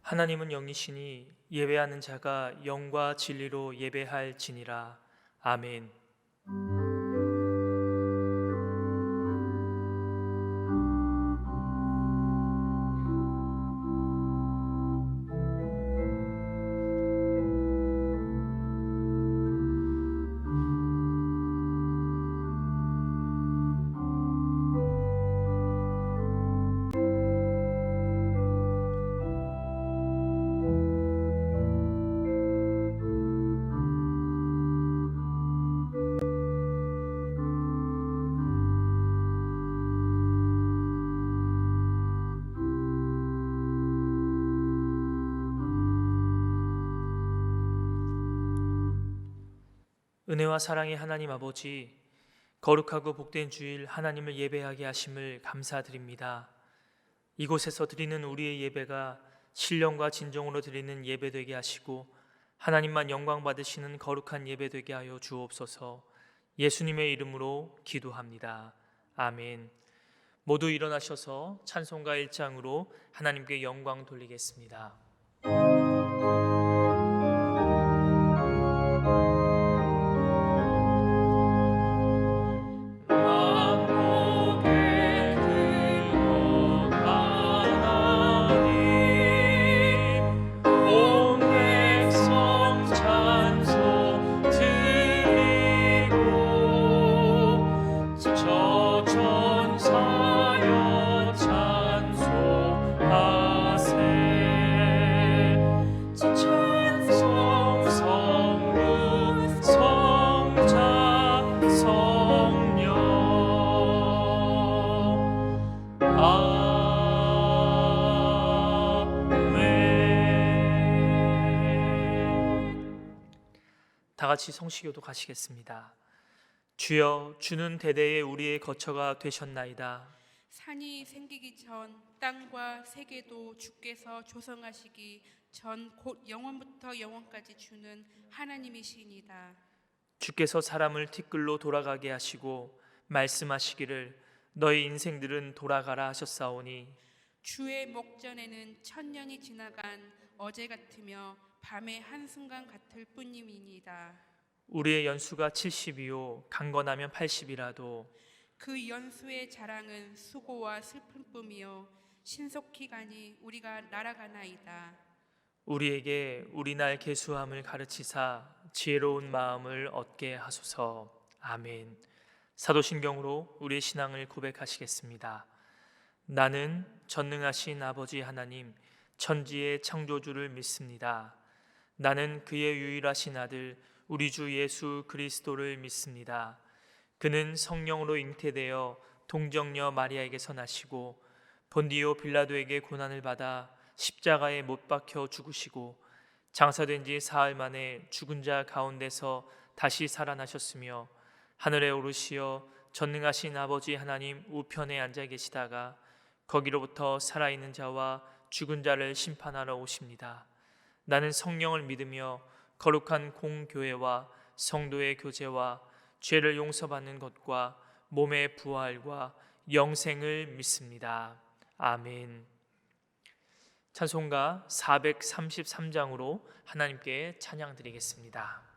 하나님은 영이시니 예배하는 자가 영과 진리로 예배할지니라. 아멘. 은혜와 사랑의 하나님 아버지, 거룩하고 복된 주일 하나님을 예배하게 하심을 감사드립니다. 이곳에서 드리는 우리의 예배가 신령과 진정으로 드리는 예배 되게 하시고 하나님만 영광 받으시는 거룩한 예배 되게 하여 주옵소서. 예수님의 이름으로 기도합니다. 아멘. 모두 일어나셔서 찬송가 1장으로 하나님께 영광 돌리겠습니다. 다 같이 성시교도 가시겠습니다. 주여, 주는 대대에 우리의 거처가 되셨나이다. 산이 생기기 전 땅과 세계도 주께서 조성하시기 전 곧 영원부터 영원까지 주는 하나님이시니이다. 주께서 사람을 티끌로 돌아가게 하시고 말씀하시기를 너희 인생들은 돌아가라 하셨사오니 주의 목전에는 천년이 지나간 어제 같으며 밤의 한순간 같을 뿐임이니이다. 우리의 연수가 70이요 강건하면 80이라도 그 연수의 자랑은 수고와 슬픔뿐이요 신속히 가니 우리가 날아가나이다. 우리에게 우리날 계수함을 가르치사 지혜로운 마음을 얻게 하소서. 아멘. 사도신경으로 우리의 신앙을 고백하시겠습니다. 나는 전능하신 아버지 하나님 천지의 창조주를 믿습니다. 나는 그의 유일하신 아들 우리 주 예수 그리스도를 믿습니다. 그는 성령으로 잉태되어 동정녀 마리아에게서 나시고 본디오 빌라도에게 고난을 받아 십자가에 못 박혀 죽으시고 장사된 지 사흘 만에 죽은 자 가운데서 다시 살아나셨으며 하늘에 오르시어 전능하신 아버지 하나님 우편에 앉아 계시다가 거기로부터 살아있는 자와 죽은 자를 심판하러 오십니다. 나는 성령을 믿으며 거룩한 공교회와 성도의 교제와 죄를 용서받는 것과 몸의 부활과 영생을 믿습니다. 아멘. 찬송가 433장으로 하나님께 찬양 드리겠습니다.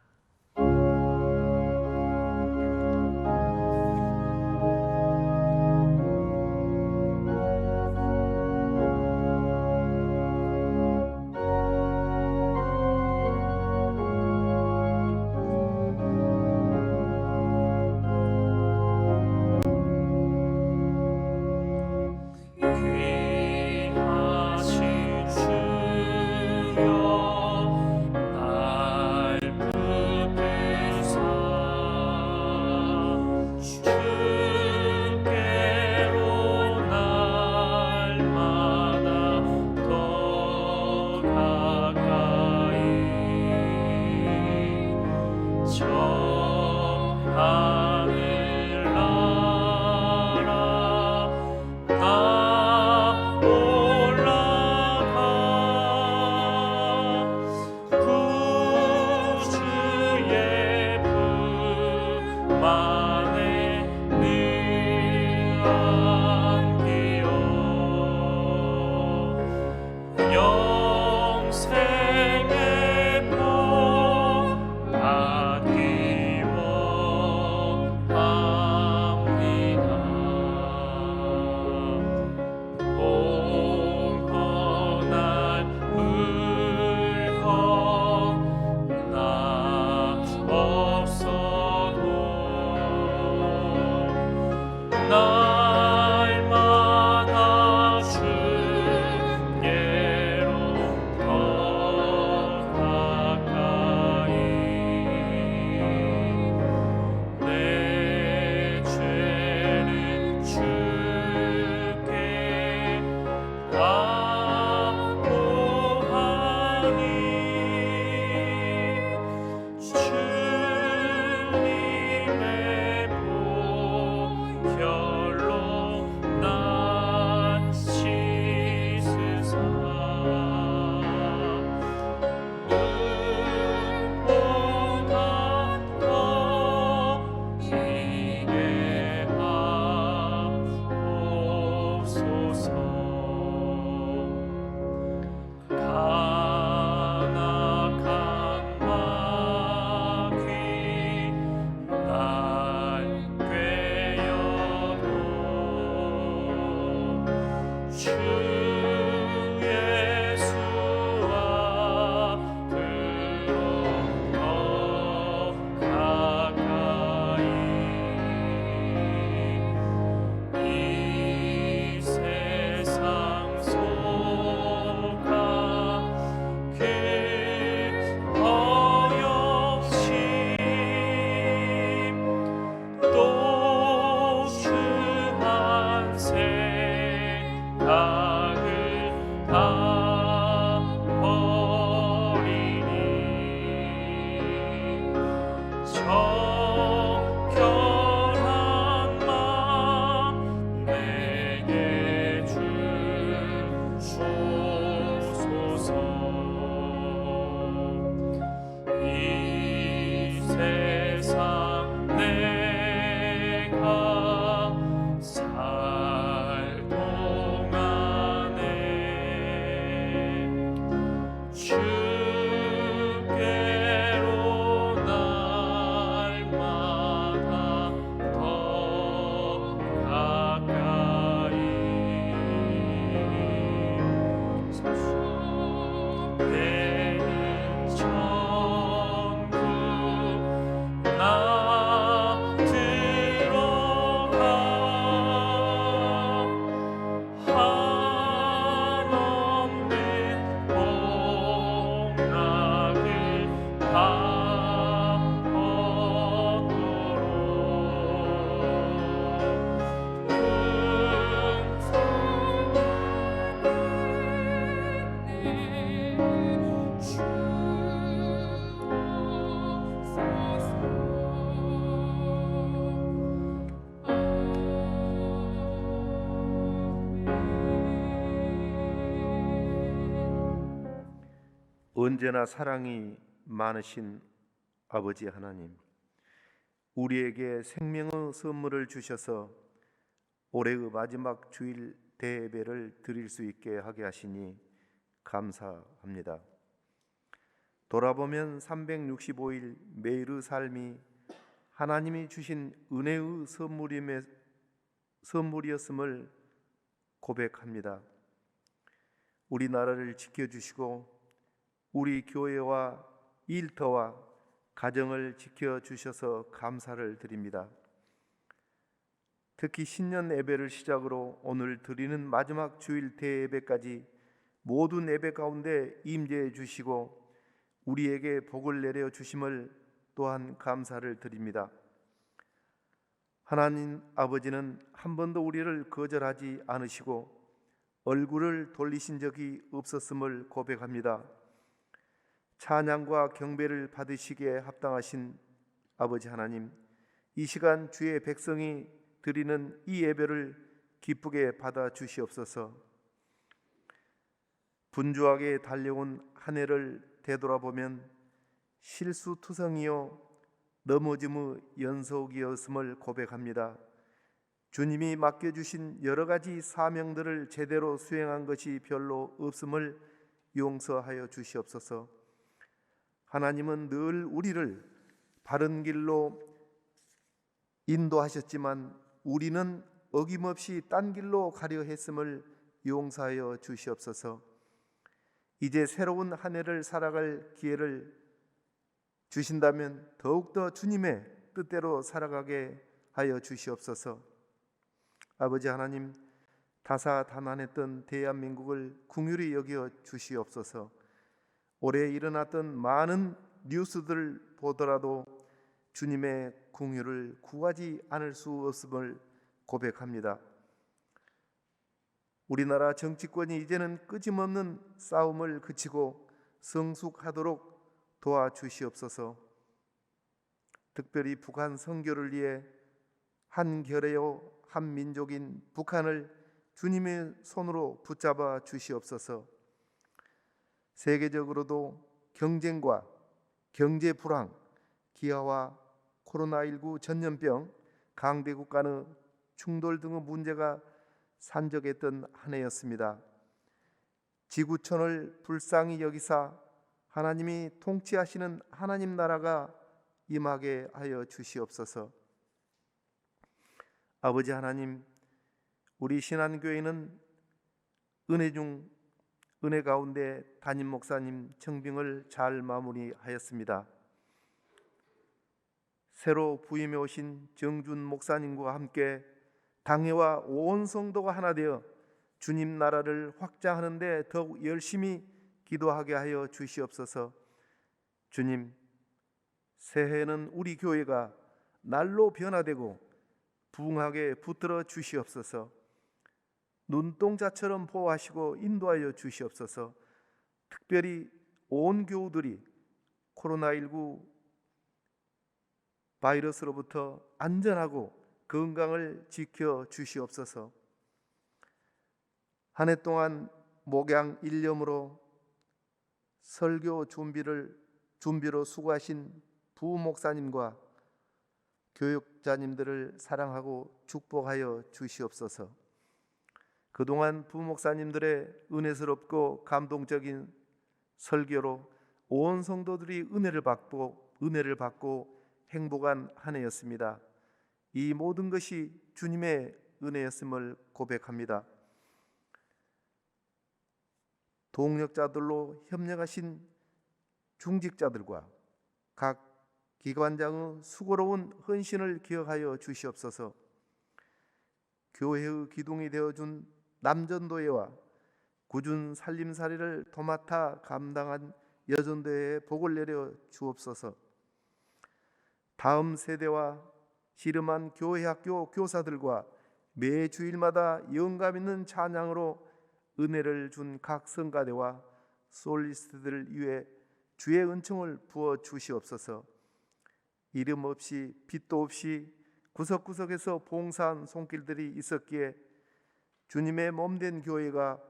영 정결한 마음 내게 주소서. 이 세상 내가 살 동안에 주께로 날마다 더 가까이 되는 천국 나 들어가 한없는 복락을 언제나 사랑이 많으신 아버지 하나님, 우리에게 생명의 선물을 주셔서 올해의 마지막 주일 대예배를 드릴 수 있게 하게 하시니 감사합니다. 돌아보면 365일 매일의 삶이 하나님이 주신 은혜의 선물이었음을 고백합니다. 우리나라를 지켜주시고 우리 교회와 일터와 가정을 지켜주셔서 감사를 드립니다. 특히 신년 예배를 시작으로 오늘 드리는 마지막 주일 대예배까지 모든 예배 가운데 임재해 주시고 우리에게 복을 내려 주심을 또한 감사를 드립니다. 하나님 아버지는 한 번도 우리를 거절하지 않으시고 얼굴을 돌리신 적이 없었음을 고백합니다. 찬양과 경배를 받으시기에 합당하신 아버지 하나님, 이 시간 주의 백성이 드리는 이 예배를 기쁘게 받아 주시옵소서. 분주하게 달려온 한 해를 되돌아보면 실수투성이요 넘어짐의 연속이었음을 고백합니다. 주님이 맡겨주신 여러 가지 사명들을 제대로 수행한 것이 별로 없음을 용서하여 주시옵소서. 하나님은 늘 우리를 바른 길로 인도하셨지만 우리는 어김없이 딴 길로 가려 했음을 용서하여 주시옵소서. 이제 새로운 한 해를 살아갈 기회를 주신다면 더욱더 주님의 뜻대로 살아가게 하여 주시옵소서. 아버지 하나님, 다사다난했던 대한민국을 긍휼히 여겨 주시옵소서. 올해 일어났던 많은 뉴스들을 보더라도 주님의 긍휼을 구하지 않을 수 없음을 고백합니다. 우리나라 정치권이 이제는 끄짐없는 싸움을 그치고 성숙하도록 도와주시옵소서. 특별히 북한 선교를 위해 한 결의요 한 민족인 북한을 주님의 손으로 붙잡아 주시옵소서. 세계적으로도 경쟁과 경제 불황, 기아와 코로나19 전염병, 강대국 간의 충돌 등의 문제가 산적했던 한 해였습니다. 지구촌을 불쌍히 여기사 하나님이 통치하시는 하나님 나라가 임하게 하여 주시옵소서. 아버지 하나님, 우리 신한교회는 은혜 중 은혜 가운데 담임 목사님 청빙을 잘 마무리하였습니다. 새로 부임해 오신 정준 목사님과 함께 당회와 온 성도가 하나 되어 주님 나라를 확장하는 데 더욱 열심히 기도하게 하여 주시옵소서. 주님, 새해에는 우리 교회가 날로 변화되고 부흥하게 붙들어 주시옵소서. 눈동자처럼 보호하시고 인도하여 주시옵소서. 특별히 온 교우들이 코로나19 바이러스로부터 안전하고 건강을 지켜 주시옵소서. 한 해 동안 목양 일념으로 설교 준비로 수고하신 부목사님과 교육자님들을 사랑하고 축복하여 주시옵소서. 그동안 부목사님들의 은혜스럽고 감동적인 설교로 온 성도들이 은혜를 받고 행복한 한 해였습니다. 이 모든 것이 주님의 은혜였음을 고백합니다. 동력자들로 협력하신 중직자들과 각 기관장의 수고로운 헌신을 기억하여 주시옵소서. 교회의 기둥이 되어준 남전도회와 꾸준 살림살이를 도맡아 감당한 여전도회에 복을 내려 주옵소서. 다음 세대와 씨름한 교회학교 교사들과 매 주일마다 영감 있는 찬양으로 은혜를 준 각 성가대와 솔리스트들을 위해 주의 은총을 부어 주시옵소서. 이름 없이 빛도 없이 구석구석에서 봉사한 손길들이 있었기에 주님의 몸된 교회가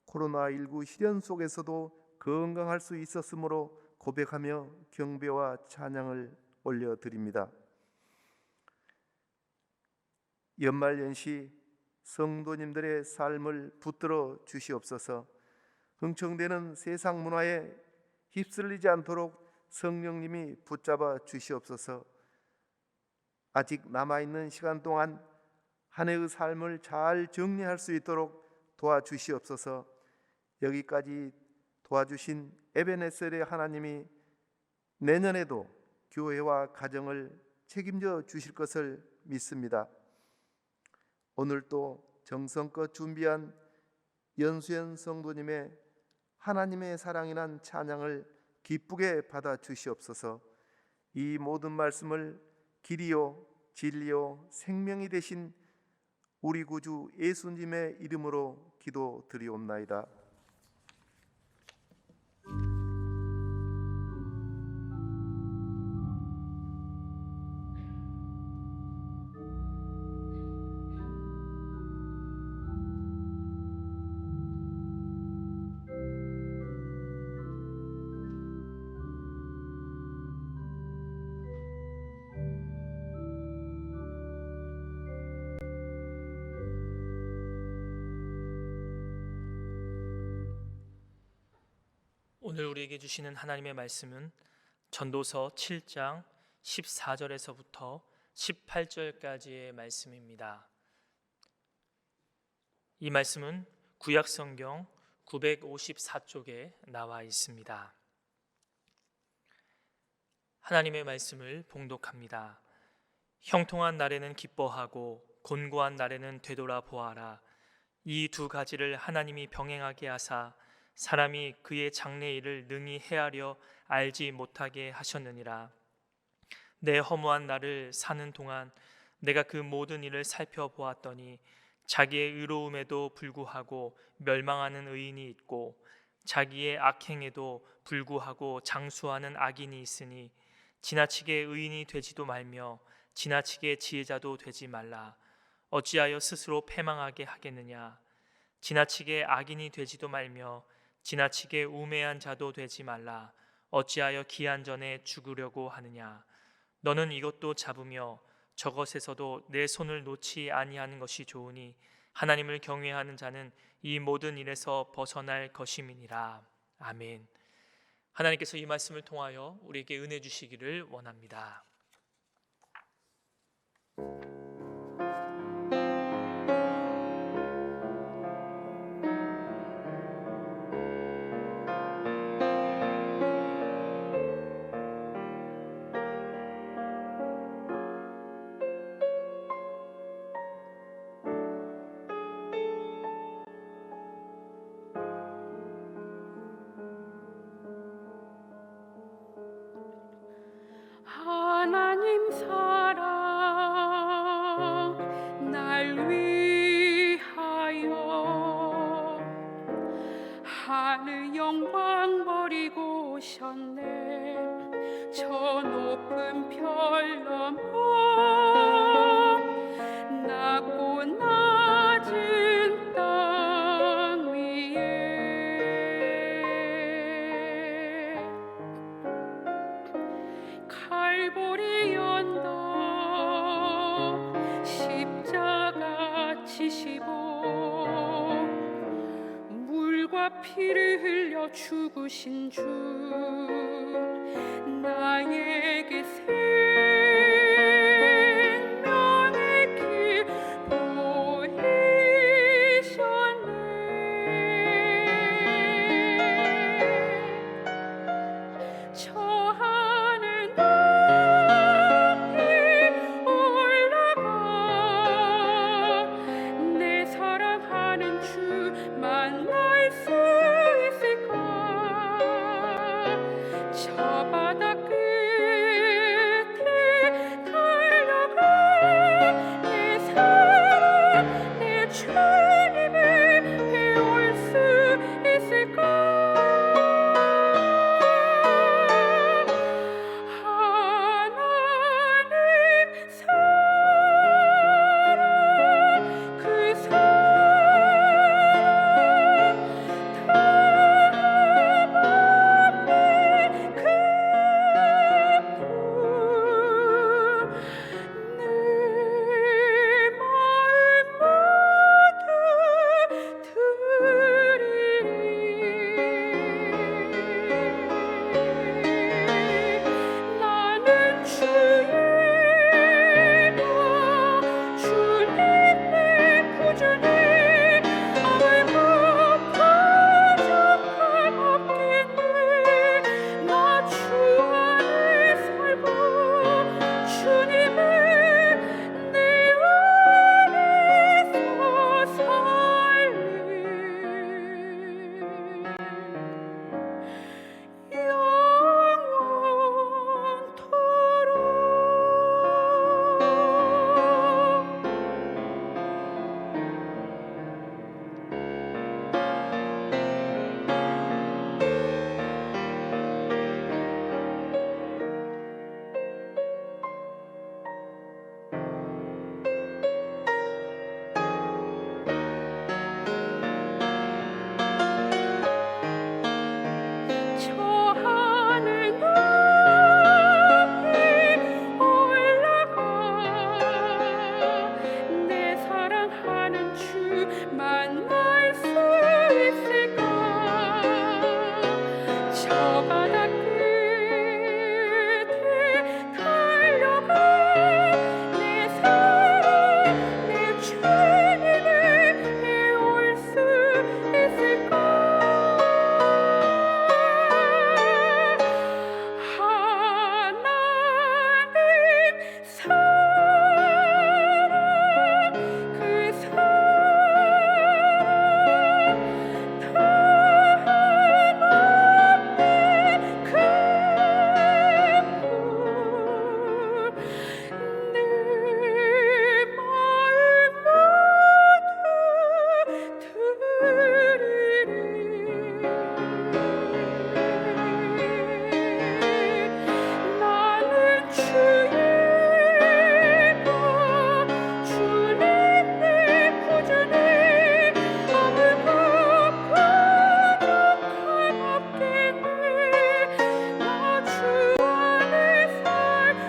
코로나19 시련 속에서도 건강할 수 있었으므로 고백하며 경배와 찬양을 올려드립니다. 연말연시 성도님들의 삶을 붙들어 주시옵소서. 흥청대는 세상 문화에 휩쓸리지 않도록 성령님이 붙잡아 주시옵소서. 아직 남아있는 시간 동안 한 해의 삶을 잘 정리할 수 있도록 도와주시옵소서. 여기까지 도와주신 에베네셀의 하나님이 내년에도 교회와 가정을 책임져 주실 것을 믿습니다. 오늘 또 정성껏 준비한 연수연 성도님의 하나님의 사랑이란 찬양을 기쁘게 받아 주시옵소서. 이 모든 말씀을 길이요 진리요 생명이 되신 우리 구주 예수님의 이름으로 기도드리옵나이다. 오늘 우리에게 주시는 하나님의 말씀은 전도서 7장 14절에서부터 18절까지의 말씀입니다. 이 말씀은 구약성경 954쪽에 나와 있습니다. 하나님의 말씀을 봉독합니다. 형통한 날에는 기뻐하고 곤고한 날에는 되돌아 보아라. 이 두 가지를 하나님이 병행하게 하사 사람이 그의 장래일을 능히 헤아려 알지 못하게 하셨느니라. 내 허무한 날을 사는 동안 내가 그 모든 일을 살펴보았더니 자기의 의로움에도 불구하고 멸망하는 의인이 있고 자기의 악행에도 불구하고 장수하는 악인이 있으니 지나치게 의인이 되지도 말며 지나치게 지혜자도 되지 말라. 어찌하여 스스로 패망하게 하겠느냐. 지나치게 악인이 되지도 말며 지나치게 우매한 자도 되지 말라. 어찌하여 기한 전에 죽으려고 하느냐. 너는 이것도 잡으며 저것에서도 내 손을 놓지 아니하는 것이 좋으니 하나님을 경외하는 자는 이 모든 일에서 벗어날 것임이니라. 아멘. 하나님께서 이 말씀을 통하여 우리에게 은혜 주시기를 원합니다. 저먼 낮고 낮은 땅 위에 칼보리 언덕 십자가 지시고 물과 피를 흘려 죽으신 주 나에게 생명의 길 보이셨네. 저 하늘 높이 올라가 내 사랑하는 주 만날 수 있을까. 저 바다 끝에 달려가 내 사랑 내 주님을 배울 수 있을까. 하나님 사랑 그 사랑 탐험의 그 내 마음 모두 드리리. 나는 주의 것 주님 내 구주니 아무 부족함 없겠네. 나 주 안에 살고 주님은 내 안에서 살리 저 하늘 높이 올라가 내 사랑하는 주 만날 수 있을까. 저 바다 끝에 달려가 내 사랑 내 주님을 배울 수 있을까. 하나님 사랑 그 사랑 탐험의 그 내 마음 모두 드리리. 나는 주의 것 주님 내 구주니 아무 부족함 없겠네. 나 주 안에 살고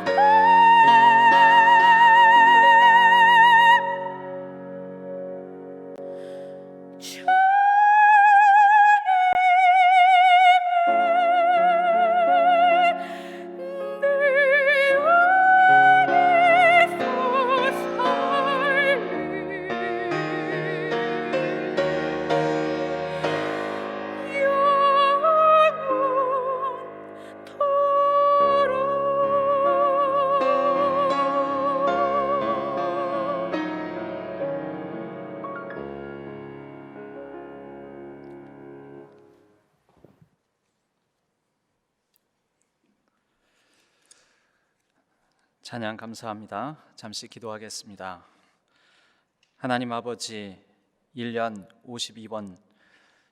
찬양 감사합니다. 잠시 기도하겠습니다. 하나님 아버지, 1년 52번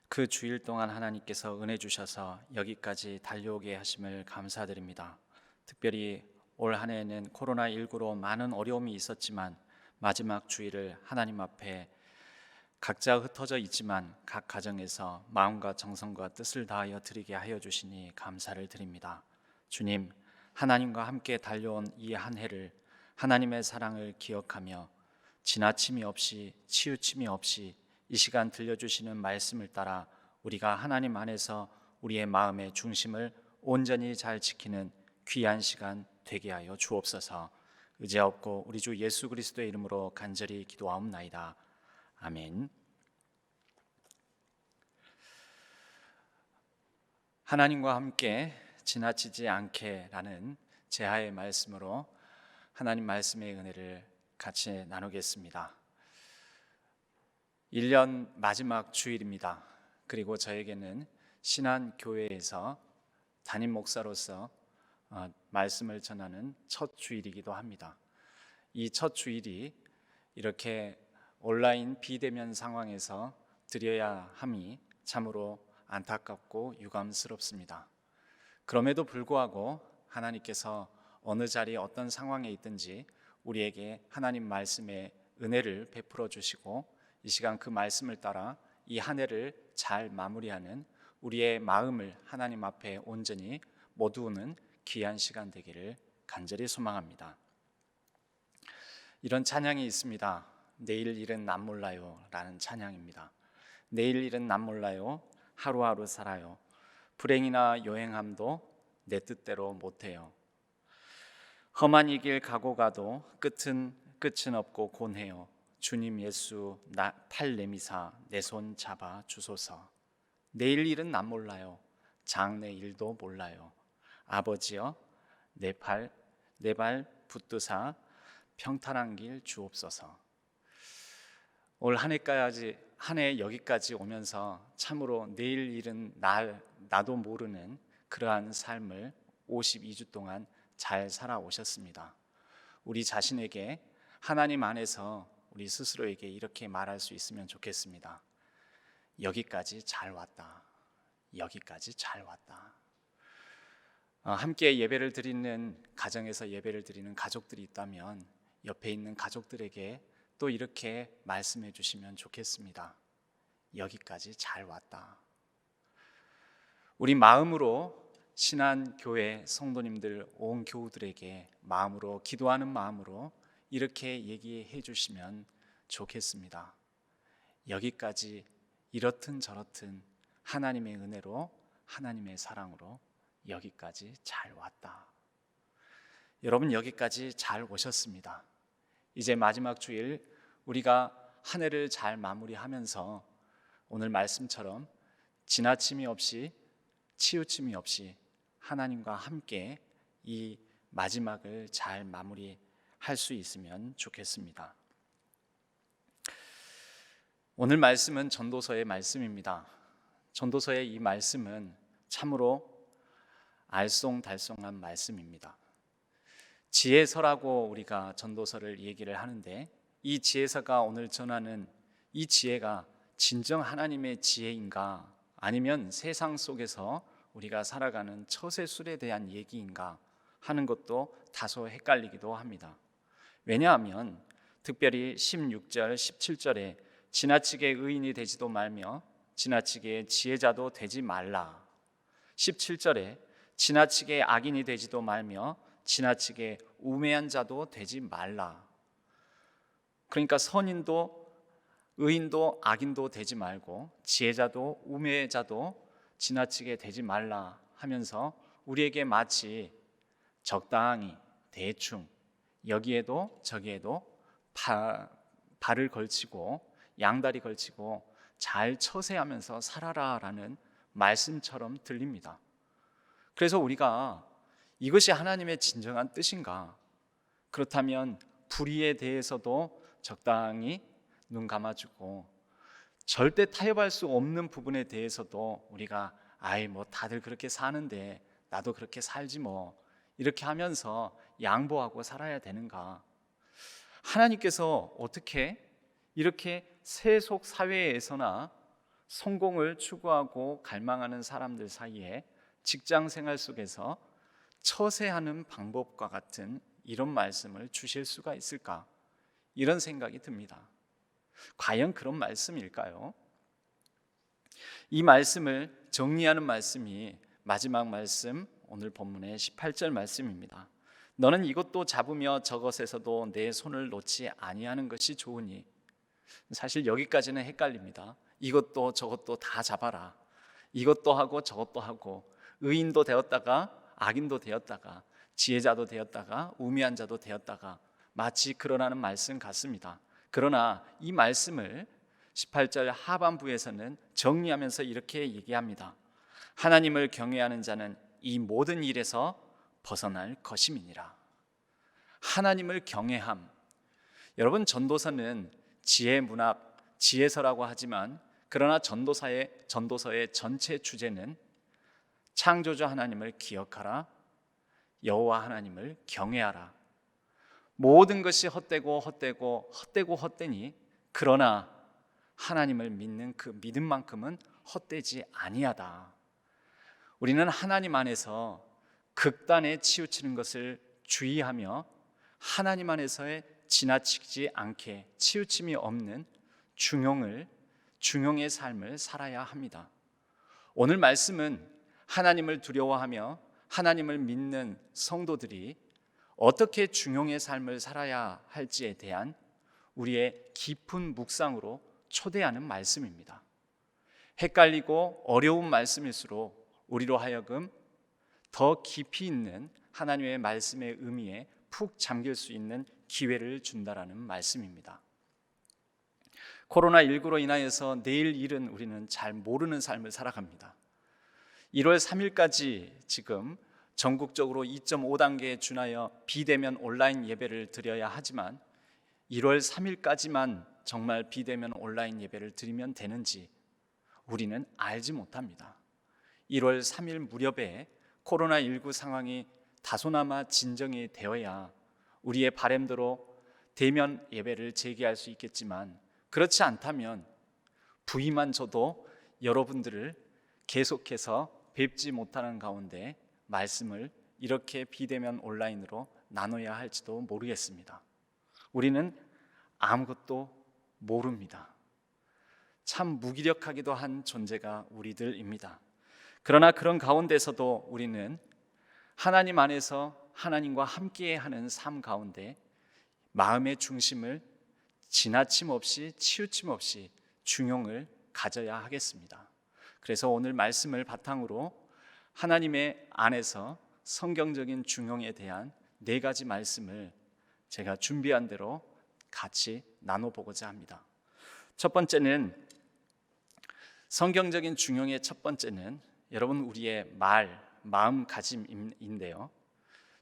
그 주일 동안 하나님께서 은혜 주셔서 여기까지 달려오게 하심을 감사드립니다. 특별히 올 한 해에는 코로나19로 많은 어려움이 있었지만 마지막 주일을 하나님 앞에 각자 흩어져 있지만 각 가정에서 마음과 정성과 뜻을 다하여 드리게 하여 주시니 감사를 드립니다. 주님, 하나님과 함께 달려온 이 한 해를 하나님의 사랑을 기억하며 지나침이 없이 치우침이 없이 이 시간 들려주시는 말씀을 따라 우리가 하나님 안에서 우리의 마음의 중심을 온전히 잘 지키는 귀한 시간 되게 하여 주옵소서. 의지하옵고 우리 주 예수 그리스도의 이름으로 간절히 기도하옵나이다. 아멘. 하나님과 함께 지나치지 않게라는 제하의 말씀으로 하나님 말씀의 은혜를 같이 나누겠습니다. 1년 마지막 주일입니다. 그리고 저에게는 신한교회에서 담임 목사로서 말씀을 전하는 첫 주일이기도 합니다. 이 첫 주일이 이렇게 온라인 비대면 상황에서 드려야 함이 참으로 안타깝고 유감스럽습니다. 그럼에도 불구하고 하나님께서 어느 자리에 어떤 상황에 있든지 우리에게 하나님 말씀의 은혜를 베풀어 주시고 이 시간 그 말씀을 따라 이 한 해를 잘 마무리하는 우리의 마음을 하나님 앞에 온전히 모두는 귀한 시간 되기를 간절히 소망합니다. 이런 찬양이 있습니다. 내일 일은 남 몰라요 라는 찬양입니다. 내일 일은 남 몰라요. 하루하루 살아요. 불행이나 요행함도 내 뜻대로 못해요. 험한 이 길 가고 가도 끝은 없고 곤해요. 주님 예수 나 팔 내미사 내 손 잡아 주소서. 내일 일은 남 몰라요. 장래 일도 몰라요. 아버지여 내 발 붙드사 평탄한 길 주옵소서. 올 한 해 여기까지 오면서 참으로 내일 일은 나도 모르는 그러한 삶을 52주 동안 잘 살아오셨습니다. 우리 자신에게 하나님 안에서 우리 스스로에게 이렇게 말할 수 있으면 좋겠습니다. 여기까지 잘 왔다. 여기까지 잘 왔다. 함께 예배를 드리는 가정에서 예배를 드리는 가족들이 있다면 옆에 있는 가족들에게 또 이렇게 말씀해 주시면 좋겠습니다. 여기까지 잘 왔다. 우리 마음으로 신한교회 성도님들 온 교우들에게 마음으로 기도하는 마음으로 이렇게 얘기해 주시면 좋겠습니다. 여기까지 이렇든 저렇든 하나님의 은혜로 하나님의 사랑으로 여기까지 잘 왔다. 여러분 여기까지 잘 오셨습니다. 이제 마지막 주일 우리가 한 해를 잘 마무리하면서 오늘 말씀처럼 지나침이 없이 치우침이 없이 하나님과 함께 이 마지막을 잘 마무리할 수 있으면 좋겠습니다. 오늘 말씀은 전도서의 말씀입니다. 전도서의 이 말씀은 참으로 알쏭달쏭한 말씀입니다. 지혜서라고 우리가 전도서를 얘기를 하는데 이 지혜서가 오늘 전하는 이 지혜가 진정 하나님의 지혜인가 아니면 세상 속에서 우리가 살아가는 처세술에 대한 얘기인가 하는 것도 다소 헷갈리기도 합니다. 왜냐하면 특별히 16절, 17절에 지나치게 의인이 되지도 말며 지나치게 지혜자도 되지 말라. 17절에 지나치게 악인이 되지도 말며 지나치게 우매한 자도 되지 말라. 그러니까 선인도 의인도 악인도 되지 말고 지혜자도 우매자도 지나치게 되지 말라 하면서 우리에게 마치 적당히 대충 여기에도 저기에도 발을 걸치고 양다리 걸치고 잘 처세하면서 살아라라는 말씀처럼 들립니다. 그래서 우리가 이것이 하나님의 진정한 뜻인가? 그렇다면 불의에 대해서도 적당히 눈 감아주고 절대 타협할 수 없는 부분에 대해서도 우리가 뭐 다들 그렇게 사는데 나도 그렇게 살지 뭐 이렇게 하면서 양보하고 살아야 되는가? 하나님께서 어떻게 이렇게 세속 사회에서나 성공을 추구하고 갈망하는 사람들 사이에 직장 생활 속에서 처세하는 방법과 같은 이런 말씀을 주실 수가 있을까? 이런 생각이 듭니다. 과연 그런 말씀일까요? 이 말씀을 정리하는 말씀이 마지막 말씀, 오늘 본문의 18절 말씀입니다. 너는 이것도 잡으며 저것에서도 내 손을 놓지 아니하는 것이 좋으니. 사실 여기까지는 헷갈립니다. 이것도 저것도 다 잡아라. 이것도 하고 저것도 하고, 의인도 되었다가 악인도 되었다가, 지혜자도 되었다가 우매한 자도 되었다가, 마치 그러라는 말씀 같습니다. 그러나 이 말씀을 18절 하반부에서는 정리하면서 이렇게 얘기합니다. 하나님을 경외하는 자는 이 모든 일에서 벗어날 것임이니라. 하나님을 경외함. 여러분, 전도서는 지혜 문학, 지혜서라고 하지만 그러나 전도서의 전체 주제는 창조주 하나님을 기억하라, 여호와 하나님을 경외하라. 모든 것이 헛되고 헛되니 그러나 하나님을 믿는 그 믿음만큼은 헛되지 아니하다. 우리는 하나님 안에서 극단에 치우치는 것을 주의하며 하나님 안에서의 지나치지 않게 치우침이 없는 중용의 삶을 살아야 합니다. 오늘 말씀은 하나님을 두려워하며 하나님을 믿는 성도들이 어떻게 중용의 삶을 살아야 할지에 대한 우리의 깊은 묵상으로 초대하는 말씀입니다. 헷갈리고 어려운 말씀일수록 우리로 하여금 더 깊이 있는 하나님의 말씀의 의미에 푹 잠길 수 있는 기회를 준다라는 말씀입니다. 코로나19로 인하여서 내일 일은 우리는 잘 모르는 삶을 살아갑니다. 1월 3일까지 지금 전국적으로 2.5단계에 준하여 비대면 온라인 예배를 드려야 하지만 1월 3일까지만 정말 비대면 온라인 예배를 드리면 되는지 우리는 알지 못합니다. 1월 3일 무렵에 코로나19 상황이 다소나마 진정이 되어야 우리의 바람대로 대면 예배를 재개할 수 있겠지만, 그렇지 않다면 부임한 저도 여러분들을 계속해서 뵙지 못하는 가운데 말씀을 이렇게 비대면 온라인으로 나눠야 할지도 모르겠습니다. 우리는 아무것도 모릅니다. 참 무기력하기도 한 존재가 우리들입니다. 그러나 그런 가운데서도 우리는 하나님 안에서 하나님과 함께하는 삶 가운데 마음의 중심을 지나침 없이 치우침 없이 중용을 가져야 하겠습니다. 그래서 오늘 말씀을 바탕으로 하나님의 안에서 성경적인 중용에 대한 4가지 말씀을 제가 준비한 대로 같이 나눠보고자 합니다. 첫 번째는, 성경적인 중용의 첫 번째는 여러분 우리의 마음가짐인데요.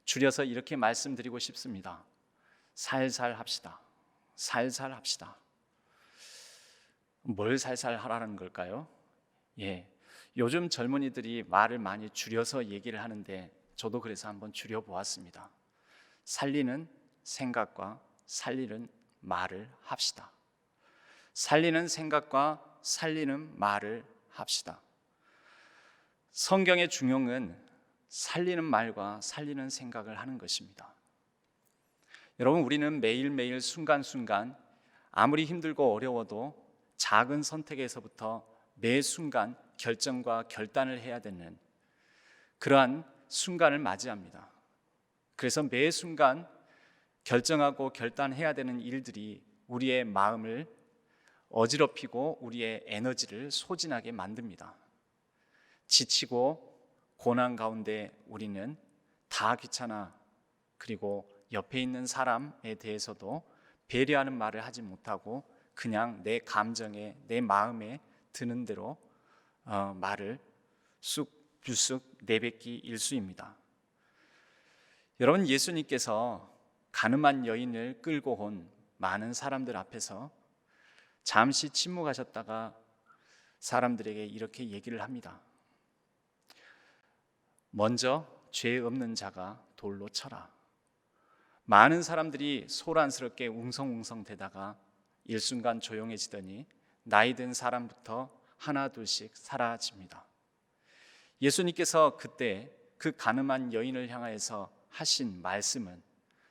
줄여서 이렇게 말씀드리고 싶습니다. 살살 합시다. 살살 합시다. 뭘 살살 하라는 걸까요? 요즘 젊은이들이 말을 많이 줄여서 얘기를 하는데 저도 그래서 한번 줄여보았습니다. 살리는 생각과 살리는 말을 합시다. 살리는 생각과 살리는 말을 합시다. 성경의 중용은 살리는 말과 살리는 생각을 하는 것입니다. 여러분, 우리는 매일매일 순간순간 아무리 힘들고 어려워도 작은 선택에서부터 매 순간 결정과 결단을 해야 되는 그러한 순간을 맞이합니다. 그래서 매 순간 결정하고 결단해야 되는 일들이 우리의 마음을 어지럽히고 우리의 에너지를 소진하게 만듭니다. 지치고 고난 가운데 우리는 다 귀찮아, 그리고 옆에 있는 사람에 대해서도 배려하는 말을 하지 못하고 그냥 내 감정에, 내 마음에 드는 대로 말을 쑥불쑥 내뱉기 일쑤입니다. 여러분, 예수님께서 가늠한 여인을 끌고 온 많은 사람들 앞에서 잠시 침묵하셨다가 사람들에게 이렇게 얘기를 합니다. 먼저 죄 없는 자가 돌로 쳐라. 많은 사람들이 소란스럽게 웅성웅성 대다가 일순간 조용해지더니 나이 든 사람부터 하나 둘씩 사라집니다. 예수님께서 그때 그 가늠한 여인을 향하여서 하신 말씀은,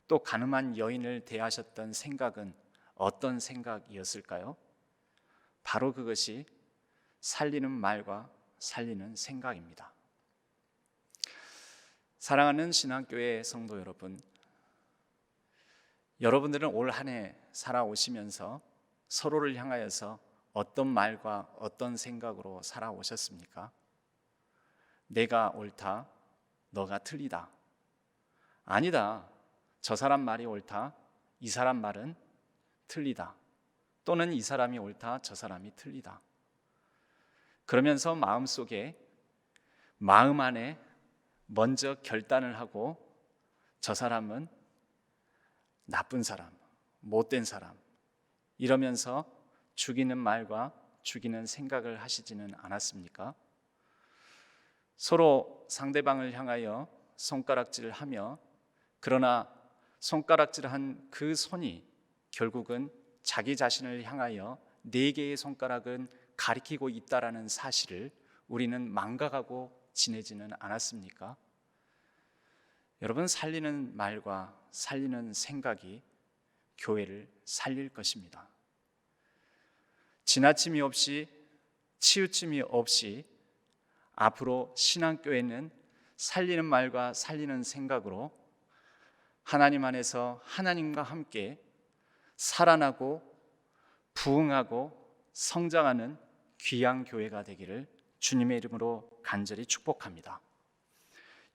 또 가늠한 여인을 대하셨던 생각은 어떤 생각이었을까요? 바로 그것이 살리는 말과 살리는 생각입니다. 사랑하는 신앙교회 성도 여러분, 여러분들은 올 한 해 살아오시면서 서로를 향하여서 어떤 말과 어떤 생각으로 살아오셨습니까? 내가 옳다, 너가 틀리다. 아니다, 저 사람 말이 옳다, 이 사람 말은 틀리다. 또는 이 사람이 옳다, 저 사람이 틀리다. 그러면서 마음 안에 먼저 결단을 하고 저 사람은 나쁜 사람, 못된 사람, 이러면서 죽이는 말과 죽이는 생각을 하시지는 않았습니까? 서로 상대방을 향하여 손가락질을 하며, 그러나 손가락질한 그 손이 결국은 자기 자신을 향하여 4개의 손가락은 가리키고 있다라는 사실을 우리는 망각하고 지내지는 않았습니까? 여러분, 살리는 말과 살리는 생각이 교회를 살릴 것입니다. 지나침이 없이, 치우침이 없이 앞으로 신앙교회는 살리는 말과 살리는 생각으로 하나님 안에서 하나님과 함께 살아나고 부흥하고 성장하는 귀한 교회가 되기를 주님의 이름으로 간절히 축복합니다.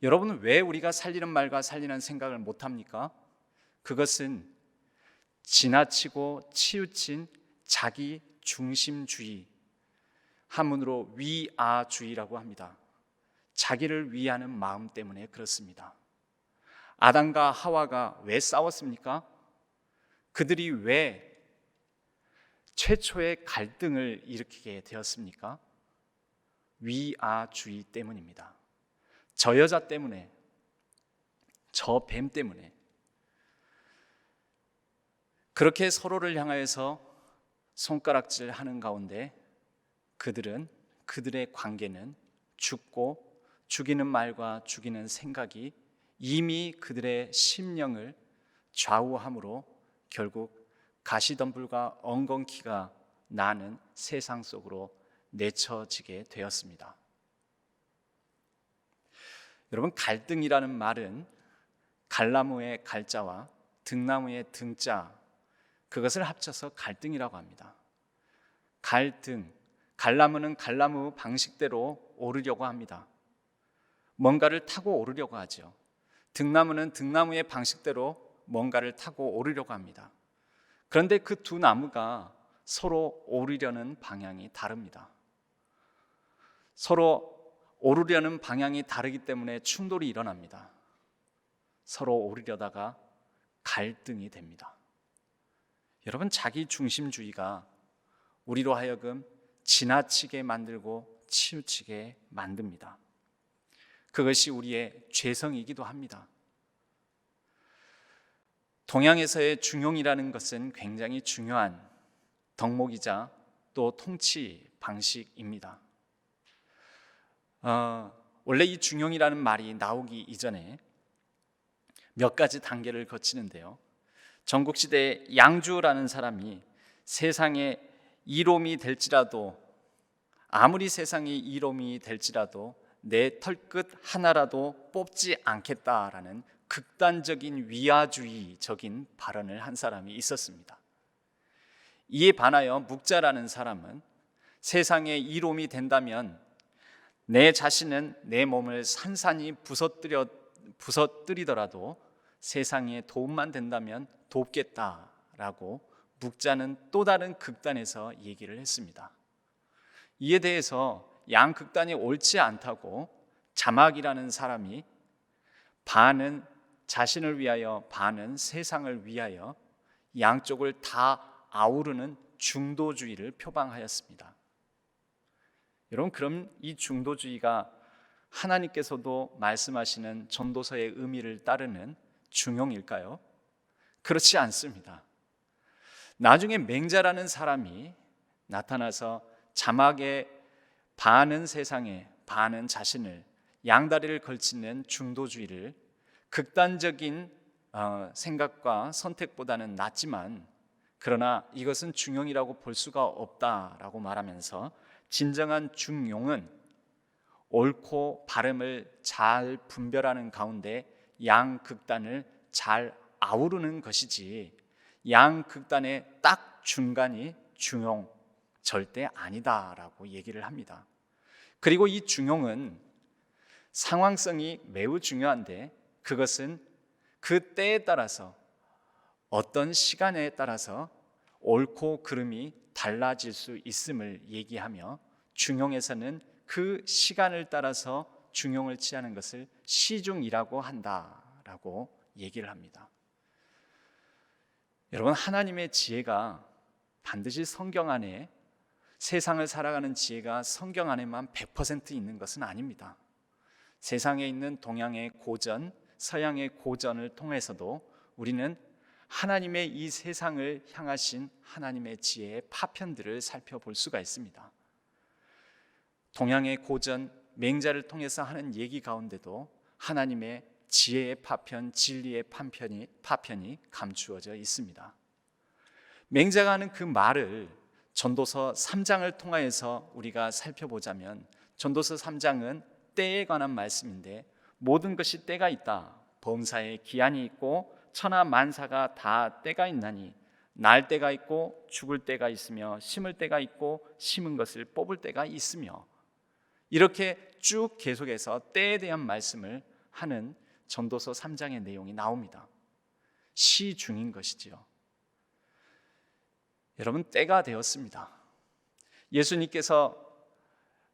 여러분은 왜 우리가 살리는 말과 살리는 생각을 못합니까? 그것은 지나치고 치우친 자기 중심주의, 한문으로 위아주의라고 합니다. 자기를 위하는 마음 때문에 그렇습니다. 아담과 하와가 왜 싸웠습니까? 그들이 왜 최초의 갈등을 일으키게 되었습니까? 위아주의 때문입니다. 저 여자 때문에, 저 뱀 때문에. 그렇게 서로를 향하여서 손가락질 하는 가운데 그들의 관계는 죽고, 죽이는 말과 죽이는 생각이 이미 그들의 심령을 좌우함으로 결국 가시덤불과 엉겅퀴가 나는 세상 속으로 내쳐지게 되었습니다. 여러분, 갈등이라는 말은 갈나무의 갈자와 등나무의 등자, 그것을 합쳐서 갈등이라고 합니다. 갈등, 갈나무는 갈나무 방식대로 오르려고 합니다. 뭔가를 타고 오르려고 하죠. 등나무는 등나무의 방식대로 뭔가를 타고 오르려고 합니다. 그런데 그 두 나무가 서로 오르려는 방향이 다릅니다. 서로 오르려는 방향이 다르기 때문에 충돌이 일어납니다. 서로 오르려다가 갈등이 됩니다. 여러분, 자기 중심주의가 우리로 하여금 지나치게 만들고 치우치게 만듭니다. 그것이 우리의 죄성이기도 합니다. 동양에서의 중용이라는 것은 굉장히 중요한 덕목이자 또 통치 방식입니다. 원래 이 중용이라는 말이 나오기 이전에 몇 가지 단계를 거치는데요. 전국시대에 양주라는 사람이 세상에 이롬이 될지라도, 아무리 세상이 이롬이 될지라도 내 털끝 하나라도 뽑지 않겠다라는 극단적인 위아주의적인 발언을 한 사람이 있었습니다. 이에 반하여 묵자라는 사람은 세상에 이롬이 된다면 내 자신은 내 몸을 산산이 부서뜨리더라도 세상에 도움만 된다면 돕겠다라고 묵자는 또 다른 극단에서 얘기를 했습니다. 이에 대해서 양극단이 옳지 않다고 자막이라는 사람이 반은 자신을 위하여 반은 세상을 위하여 양쪽을 다 아우르는 중도주의를 표방하였습니다. 여러분, 그럼 이 중도주의가 하나님께서도 말씀하시는 전도서의 의미를 따르는 중용일까요? 그렇지 않습니다. 나중에 맹자라는 사람이 나타나서 자막에 반은 세상에 반은 자신을 양다리를 걸치는 중도주의를 극단적인 생각과 선택보다는 낫지만 그러나 이것은 중용이라고 볼 수가 없다라고 말하면서 진정한 중용은 옳고 바름을 잘 분별하는 가운데 양극단을 잘 아우르는 것이지 양극단의 딱 중간이 중용 절대 아니다라고 얘기를 합니다. 그리고 이 중용은 상황성이 매우 중요한데 그것은 그 때에 따라서 어떤 시간에 따라서 옳고 그름이 달라질 수 있음을 얘기하며 중용에서는 그 시간을 따라서 중용을 취하는 것을 시중이라고 한다라고 얘기를 합니다. 여러분, 하나님의 지혜가 반드시 성경 안에 세상을 살아가는 지혜가 성경 안에만 100% 있는 것은 아닙니다. 세상에 있는 동양의 고전, 서양의 고전을 통해서도 우리는 하나님의 이 세상을 향하신 하나님의 지혜의 파편들을 살펴볼 수가 있습니다. 동양의 고전, 맹자를 통해서 하는 얘기 가운데도 하나님의 지혜의 파편, 진리의 파편이 감추어져 있습니다. 맹자가 하는 그 말을 전도서 3장을 통하여서 우리가 살펴보자면 전도서 3장은 때에 관한 말씀인데 모든 것이 때가 있다. 범사에 기한이 있고 천하 만사가 다 때가 있나니 날 때가 있고 죽을 때가 있으며 심을 때가 있고 심은 것을 뽑을 때가 있으며 이렇게 쭉 계속해서 때에 대한 말씀을 하는 전도서 3장의 내용이 나옵니다. 시중인 것이지요. 여러분, 때가 되었습니다. 예수님께서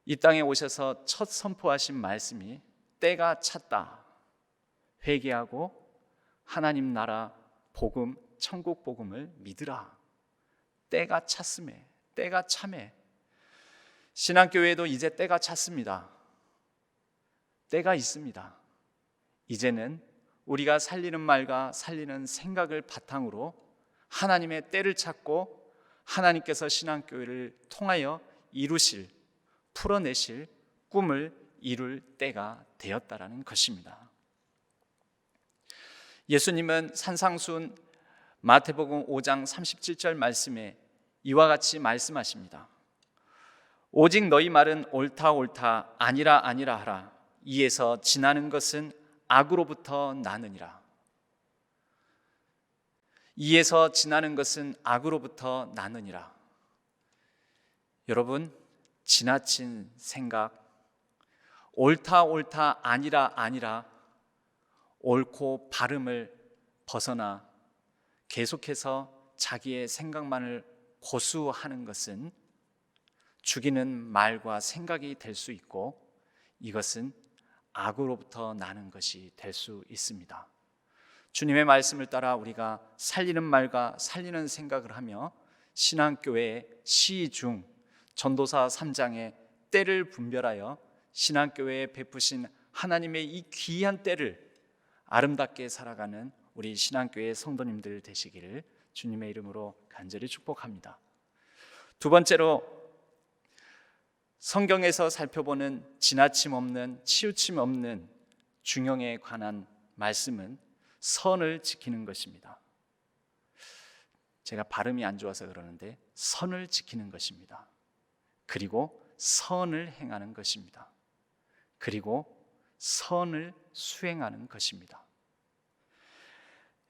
이 땅에 오셔서 첫 선포하신 말씀이 때가 찼다. 회개하고 하나님 나라 복음, 천국 복음을 믿으라. 때가 찼음에, 때가 참에. 신앙교회도 이제 때가 찼습니다. 때가 있습니다. 이제는 우리가 살리는 말과 살리는 생각을 바탕으로 하나님의 때를 찾고 하나님께서 신앙교회를 통하여 이루실, 풀어내실 꿈을 이룰 때가 되었다라는 것입니다. 예수님은 산상수훈 마태복음 5장 37절 말씀에 이와 같이 말씀하십니다. 오직 너희 말은 옳다 옳다 아니라 아니라 하라. 이에서 지나는 것은 악으로부터 나느니라. 이에서 지나는 것은 악으로부터 나느니라. 여러분, 지나친 생각, 옳다 옳다 아니라 아니라 옳고 바름을 벗어나 계속해서 자기의 생각만을 고수하는 것은 죽이는 말과 생각이 될 수 있고 이것은 악으로부터 나는 것이 될 수 있습니다. 주님의 말씀을 따라 우리가 살리는 말과 살리는 생각을 하며 신앙교회의 시중 전도사 3장의 때를 분별하여 신앙교회에 베푸신 하나님의 이 귀한 때를 아름답게 살아가는 우리 신앙교회 성도님들 되시기를 주님의 이름으로 간절히 축복합니다. 두 번째로 성경에서 살펴보는 지나침 없는 치우침 없는 중용에 관한 말씀은 선을 지키는 것입니다. 제가 발음이 안 좋아서 그러는데 선을 지키는 것입니다. 그리고 선을 행하는 것입니다. 그리고 선을 수행하는 것입니다.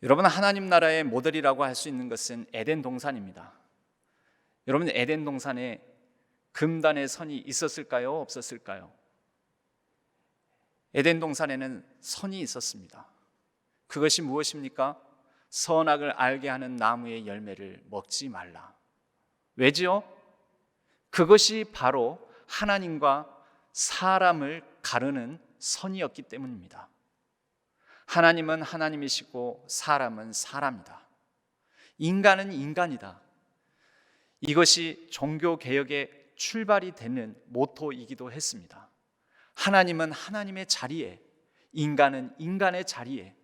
여러분, 하나님 나라의 모델이라고 할 수 있는 것은 에덴 동산입니다. 여러분, 에덴 동산에 금단의 선이 있었을까요? 없었을까요? 에덴 동산에는 선이 있었습니다. 그것이 무엇입니까? 선악을 알게 하는 나무의 열매를 먹지 말라. 왜지요? 그것이 바로 하나님과 사람을 가르는 선이었기 때문입니다. 하나님은 하나님이시고 사람은 사람이다. 인간은 인간이다. 이것이 종교개혁의 출발이 되는 모토이기도 했습니다. 하나님은 하나님의 자리에, 인간은 인간의 자리에.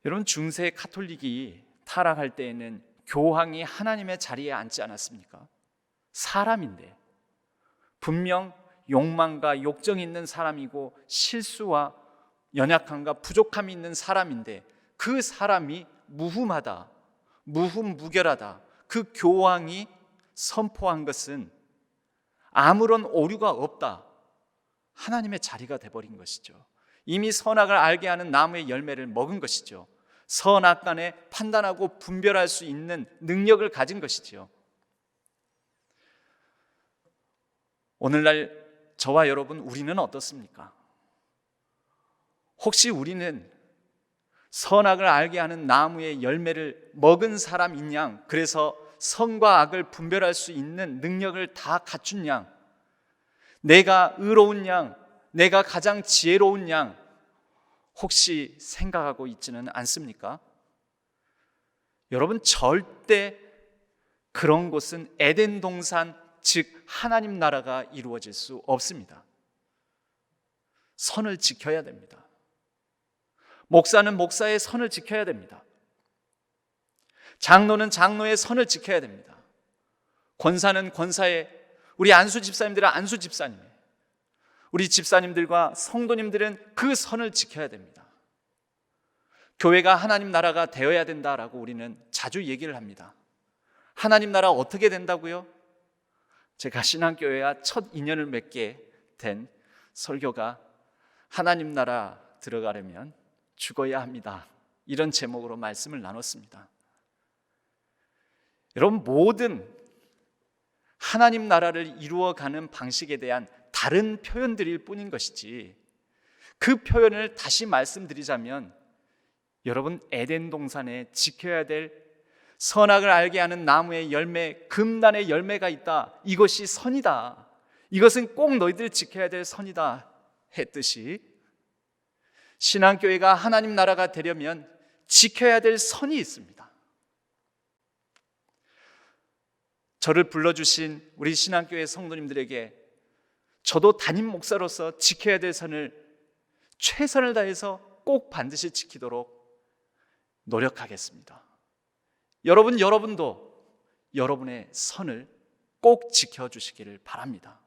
여러분, 중세 카톨릭이 타락할 때에는 교황이 하나님의 자리에 앉지 않았습니까? 사람인데 분명 욕망과 욕정이 있는 사람이고 실수와 연약함과 부족함이 있는 사람인데 그 사람이 무흠하다, 무흠무결하다, 그 교황이 선포한 것은 아무런 오류가 없다, 하나님의 자리가 돼버린 것이죠. 이미 선악을 알게 하는 나무의 열매를 먹은 것이죠. 선악간에 판단하고 분별할 수 있는 능력을 가진 것이지요. 오늘날 저와 여러분, 우리는 어떻습니까? 혹시 우리는 선악을 알게 하는 나무의 열매를 먹은 사람인 양, 그래서 선과 악을 분별할 수 있는 능력을 다 갖춘 양, 내가 의로운 양, 내가 가장 지혜로운 양, 혹시 생각하고 있지는 않습니까? 여러분, 절대 그런 곳은 에덴 동산, 즉 하나님 나라가 이루어질 수 없습니다. 선을 지켜야 됩니다. 목사는 목사의 선을 지켜야 됩니다. 장로는 장로의 선을 지켜야 됩니다. 권사는 권사의, 우리 안수 집사님들은 안수 집사님의, 우리 집사님들과 성도님들은 그 선을 지켜야 됩니다. 교회가 하나님 나라가 되어야 된다라고 우리는 자주 얘기를 합니다. 하나님 나라 어떻게 된다고요? 제가 신앙교회와 첫 인연을 맺게 된 설교가 하나님 나라 들어가려면 죽어야 합니다, 이런 제목으로 말씀을 나눴습니다. 여러분, 모든 하나님 나라를 이루어가는 방식에 대한 다른 표현들일 뿐인 것이지, 그 표현을 다시 말씀드리자면 여러분, 에덴 동산에 지켜야 될 선악을 알게 하는 나무의 열매, 금단의 열매가 있다, 이것이 선이다, 이것은 꼭 너희들이 지켜야 될 선이다 했듯이, 신앙교회가 하나님 나라가 되려면 지켜야 될 선이 있습니다. 저를 불러주신 우리 신앙교회 성도님들에게 저도 담임 목사로서 지켜야 될 선을 최선을 다해서 꼭 반드시 지키도록 노력하겠습니다. 여러분도 여러분의 선을 꼭 지켜주시기를 바랍니다.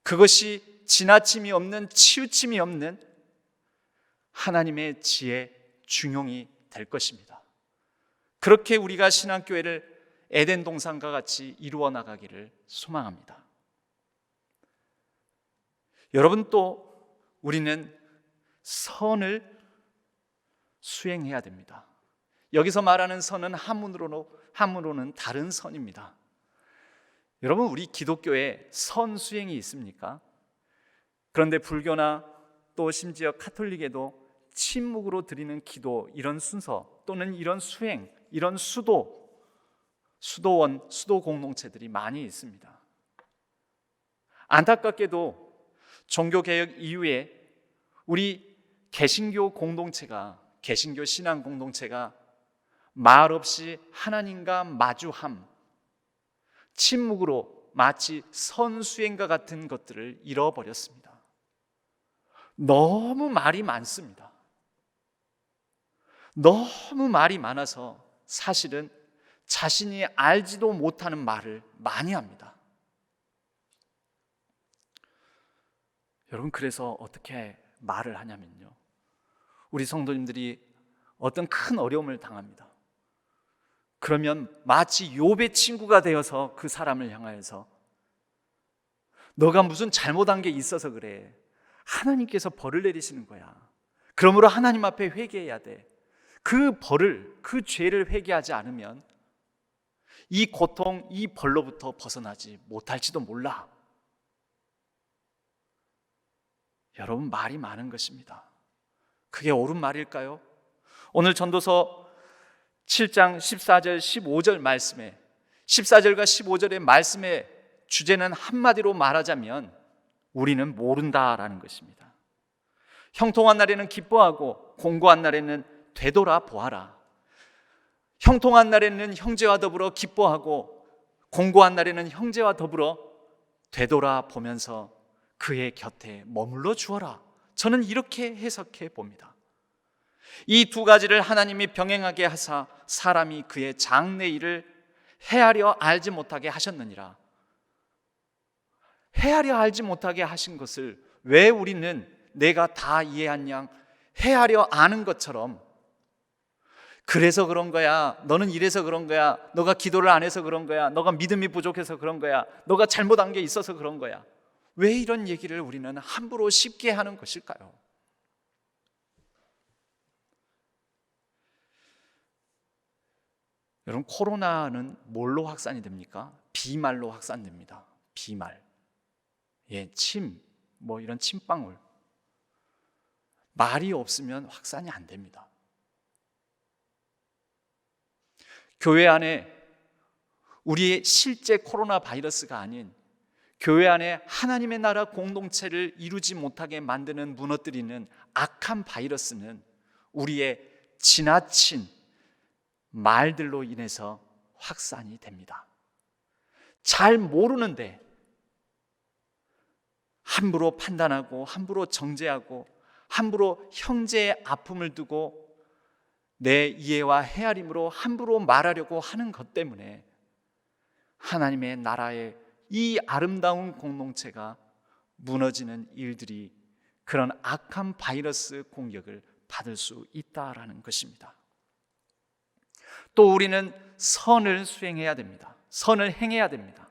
그것이 지나침이 없는, 치우침이 없는 하나님의 지혜, 중용이 될 것입니다. 그렇게 우리가 신앙교회를 에덴 동산과 같이 이루어 나가기를 소망합니다. 여러분, 또 우리는 선을 수행해야 됩니다. 여기서 말하는 선은 한문으로는 다른 선입니다. 여러분, 우리 기독교에 선 수행이 있습니까? 그런데 불교나 또 심지어 카톨릭에도 침묵으로 드리는 기도, 이런 순서 또는 이런 수행, 이런 수도원, 수도 공동체들이 많이 있습니다. 안타깝게도 종교개혁 이후에 우리 개신교 공동체가, 개신교 신앙 공동체가 말없이 하나님과 마주함, 침묵으로 마치 선수행과 같은 것들을 잃어버렸습니다. 너무 말이 많습니다. 너무 말이 많아서 사실은 자신이 알지도 못하는 말을 많이 합니다. 여러분, 그래서 어떻게 말을 하냐면요, 우리 성도님들이 어떤 큰 어려움을 당합니다. 그러면 마치 욥의 친구가 되어서 그 사람을 향하여서 너가 무슨 잘못한 게 있어서 그래, 하나님께서 벌을 내리시는 거야, 그러므로 하나님 앞에 회개해야 돼, 그 벌을, 그 죄를 회개하지 않으면 이 고통, 이 벌로부터 벗어나지 못할지도 몰라. 여러분, 말이 많은 것입니다. 그게 옳은 말일까요? 오늘 전도서 7장 14절 15절 말씀에, 14절과 15절의 말씀의 주제는 한마디로 말하자면 우리는 모른다라는 것입니다. 형통한 날에는 기뻐하고 공고한 날에는 되돌아보아라. 형통한 날에는 형제와 더불어 기뻐하고 공고한 날에는 형제와 더불어 되돌아보면서 그의 곁에 머물러 주어라. 저는 이렇게 해석해 봅니다. 이 두 가지를 하나님이 병행하게 하사 사람이 그의 장래 일을 헤아려 알지 못하게 하셨느니라. 헤아려 알지 못하게 하신 것을 왜 우리는 내가 다 이해한 양 헤아려 아는 것처럼, 그래서 그런 거야, 너는 이래서 그런 거야, 너가 기도를 안 해서 그런 거야, 너가 믿음이 부족해서 그런 거야, 너가 잘못한 게 있어서 그런 거야, 왜 이런 얘기를 우리는 함부로 쉽게 하는 것일까요? 여러분, 코로나는 뭘로 확산이 됩니까? 비말로 확산됩니다. 비말. 침, 이런 침방울. 말이 없으면 확산이 안 됩니다. 교회 안에 우리의 실제 코로나 바이러스가 아닌 교회 안에 하나님의 나라 공동체를 이루지 못하게 만드는, 무너뜨리는 악한 바이러스는 우리의 지나친 말들로 인해서 확산이 됩니다. 잘 모르는데 함부로 판단하고, 함부로 정죄하고, 함부로 형제의 아픔을 두고 내 이해와 헤아림으로 함부로 말하려고 하는 것 때문에 하나님의 나라의 이 아름다운 공동체가 무너지는 일들이, 그런 악한 바이러스 공격을 받을 수 있다라는 것입니다. 또 우리는 선을 수행해야 됩니다. 선을 행해야 됩니다.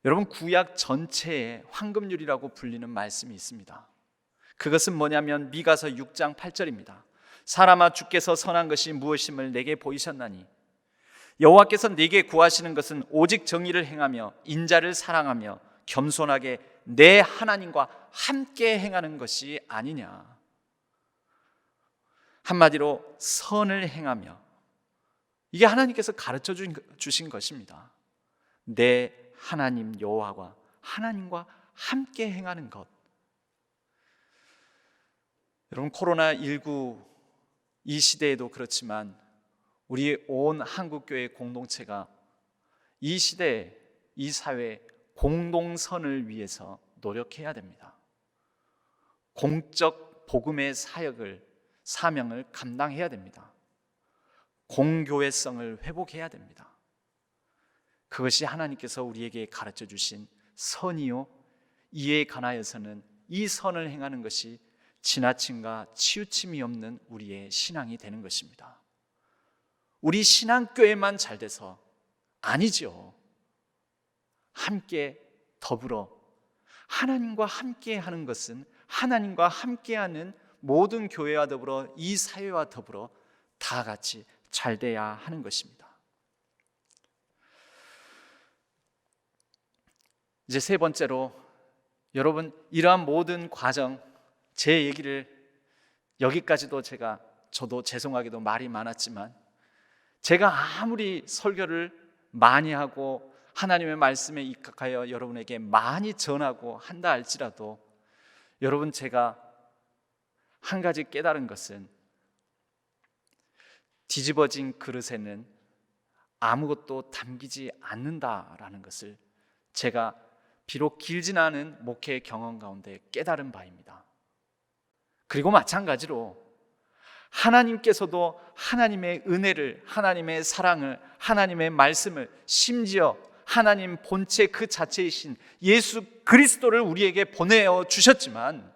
여러분, 구약 전체에 황금률이라고 불리는 말씀이 있습니다. 그것은 뭐냐면 미가서 6장 8절입니다. 사람아, 주께서 선한 것이 무엇임을 내게 보이셨나니 여호와께서 네게 구하시는 것은 오직 정의를 행하며 인자를 사랑하며 겸손하게 내 하나님과 함께 행하는 것이 아니냐. 한마디로 선을 행하며, 이게 하나님께서 가르쳐 주신 것입니다. 내 하나님 여호와와 하나님과 함께 행하는 것. 여러분, 코로나19 이 시대에도 그렇지만 우리 온 한국교회 공동체가 이 시대에, 이 사회에 공동선을 위해서 노력해야 됩니다. 공적 복음의 사명을 감당해야 됩니다. 공교회성을 회복해야 됩니다. 그것이 하나님께서 우리에게 가르쳐 주신 선이요, 이에 관하여서는 이 선을 행하는 것이 지나침과 치우침이 없는 우리의 신앙이 되는 것입니다. 우리 신앙교회만 잘 돼서 아니죠. 함께 더불어 하나님과 함께 하는 것은, 하나님과 함께하는 모든 교회와 더불어 이 사회와 더불어 다 같이 잘 돼야 하는 것입니다. 이제 세 번째로, 여러분, 이러한 모든 과정, 제 얘기를 여기까지도 저도 죄송하게도 말이 많았지만, 제가 아무리 설교를 많이 하고 하나님의 말씀에 입각하여 여러분에게 많이 전하고 한다 할지라도, 여러분, 제가 한 가지 깨달은 것은 뒤집어진 그릇에는 아무것도 담기지 않는다라는 것을 제가 비록 길진 않은 목회 경험 가운데 깨달은 바입니다. 그리고 마찬가지로 하나님께서도 하나님의 은혜를, 하나님의 사랑을, 하나님의 말씀을, 심지어 하나님 본체 그 자체이신 예수 그리스도를 우리에게 보내어 주셨지만,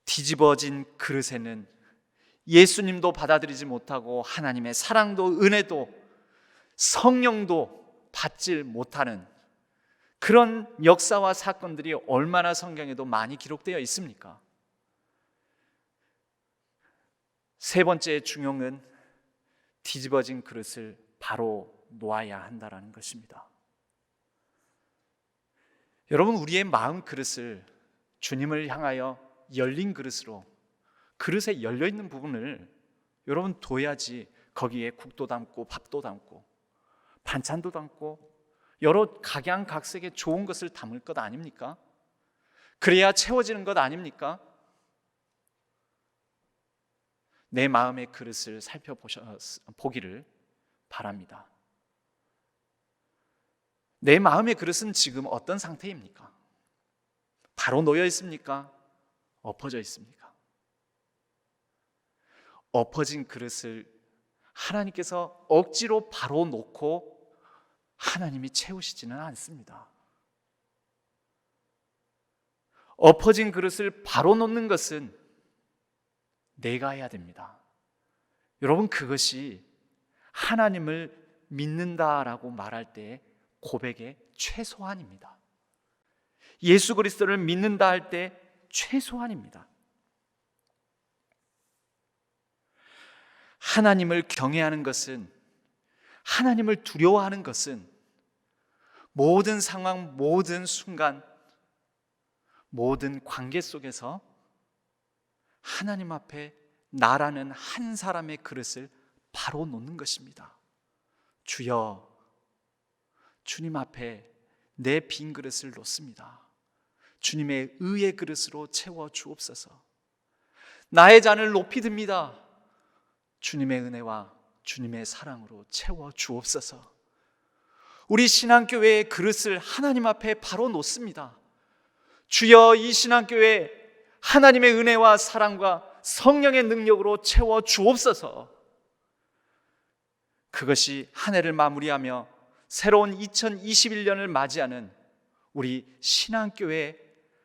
뒤집어진 그릇에는 예수님도 받아들이지 못하고 하나님의 사랑도 은혜도 성령도 받지 못하는 그런 역사와 사건들이 얼마나 성경에도 많이 기록되어 있습니까? 세 번째 중용은 뒤집어진 그릇을 바로 놓아야 한다는 것입니다. 여러분, 우리의 마음 그릇을 주님을 향하여 열린 그릇으로, 그릇에 열려있는 부분을 여러분 둬야지 거기에 국도 담고 밥도 담고 반찬도 담고 여러 각양각색의 좋은 것을 담을 것 아닙니까? 그래야 채워지는 것 아닙니까? 내 마음의 그릇을 살펴보기를 바랍니다. 내 마음의 그릇은 지금 어떤 상태입니까? 바로 놓여 있습니까? 엎어져 있습니까? 엎어진 그릇을 하나님께서 억지로 바로 놓고 하나님이 채우시지는 않습니다. 엎어진 그릇을 바로 놓는 것은 내가 해야 됩니다. 여러분, 그것이 하나님을 믿는다라고 말할 때 고백의 최소한입니다. 예수 그리스도를 믿는다 할 때 최소한입니다. 하나님을 경외하는 것은, 하나님을 두려워하는 것은 모든 상황, 모든 순간, 모든 관계 속에서 하나님 앞에 나라는 한 사람의 그릇을 바로 놓는 것입니다. 주여, 주님 앞에 내 빈 그릇을 놓습니다. 주님의 의의 그릇으로 채워 주옵소서. 나의 잔을 높이 듭니다. 주님의 은혜와 주님의 사랑으로 채워 주옵소서. 우리 신앙교회의 그릇을 하나님 앞에 바로 놓습니다. 주여, 이 신앙교회 하나님의 은혜와 사랑과 성령의 능력으로 채워 주옵소서. 그것이 한 해를 마무리하며 새로운 2021년을 맞이하는 우리 신앙교회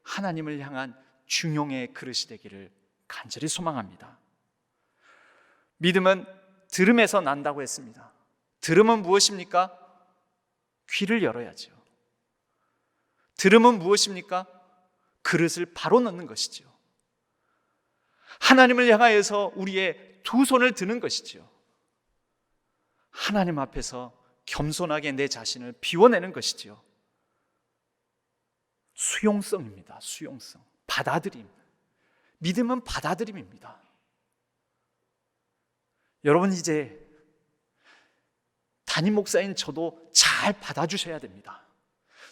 하나님을 향한 중용의 그릇이 되기를 간절히 소망합니다. 믿음은 들음에서 난다고 했습니다. 들음은 무엇입니까? 귀를 열어야죠. 들음은 무엇입니까? 그릇을 바로 넣는 것이죠. 하나님을 향하여서 우리의 두 손을 드는 것이죠. 하나님 앞에서 겸손하게 내 자신을 비워내는 것이죠. 수용성입니다. 수용성, 받아들임. 믿음은 받아들임입니다. 여러분, 이제 담임 목사인 저도 잘 받아주셔야 됩니다.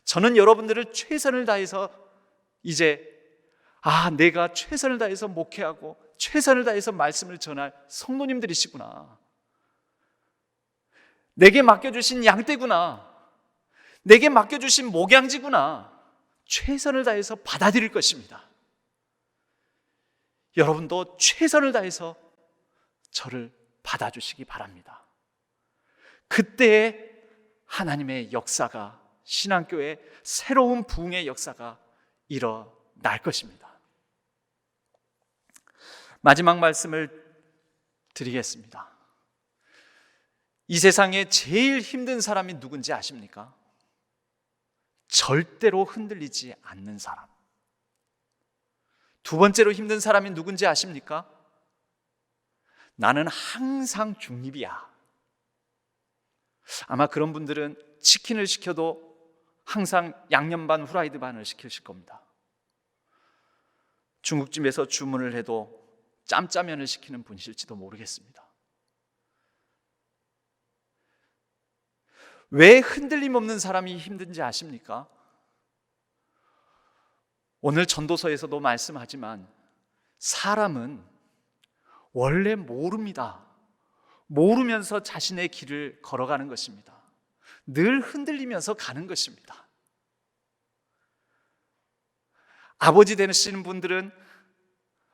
저는 여러분들을 최선을 다해서 이제 내가 최선을 다해서 목회하고 최선을 다해서 말씀을 전할 성도님들이시구나, 내게 맡겨주신 양떼구나, 내게 맡겨주신 목양지구나, 최선을 다해서 받아들일 것입니다. 여러분도 최선을 다해서 저를 받아주시기 바랍니다. 그때에 하나님의 역사가, 신앙교회의 새로운 부흥의 역사가 일어날 것입니다. 마지막 말씀을 드리겠습니다. 이 세상에 제일 힘든 사람이 누군지 아십니까? 절대로 흔들리지 않는 사람. 두 번째로 힘든 사람이 누군지 아십니까? 나는 항상 중립이야. 아마 그런 분들은 치킨을 시켜도 항상 양념 반 후라이드 반을 시키실 겁니다. 중국집에서 주문을 해도 짬짜면을 시키는 분이실지도 모르겠습니다. 왜 흔들림 없는 사람이 힘든지 아십니까? 오늘 전도서에서도 말씀하지만 사람은 원래 모릅니다. 모르면서 자신의 길을 걸어가는 것입니다. 늘 흔들리면서 가는 것입니다. 아버지 되시는 분들은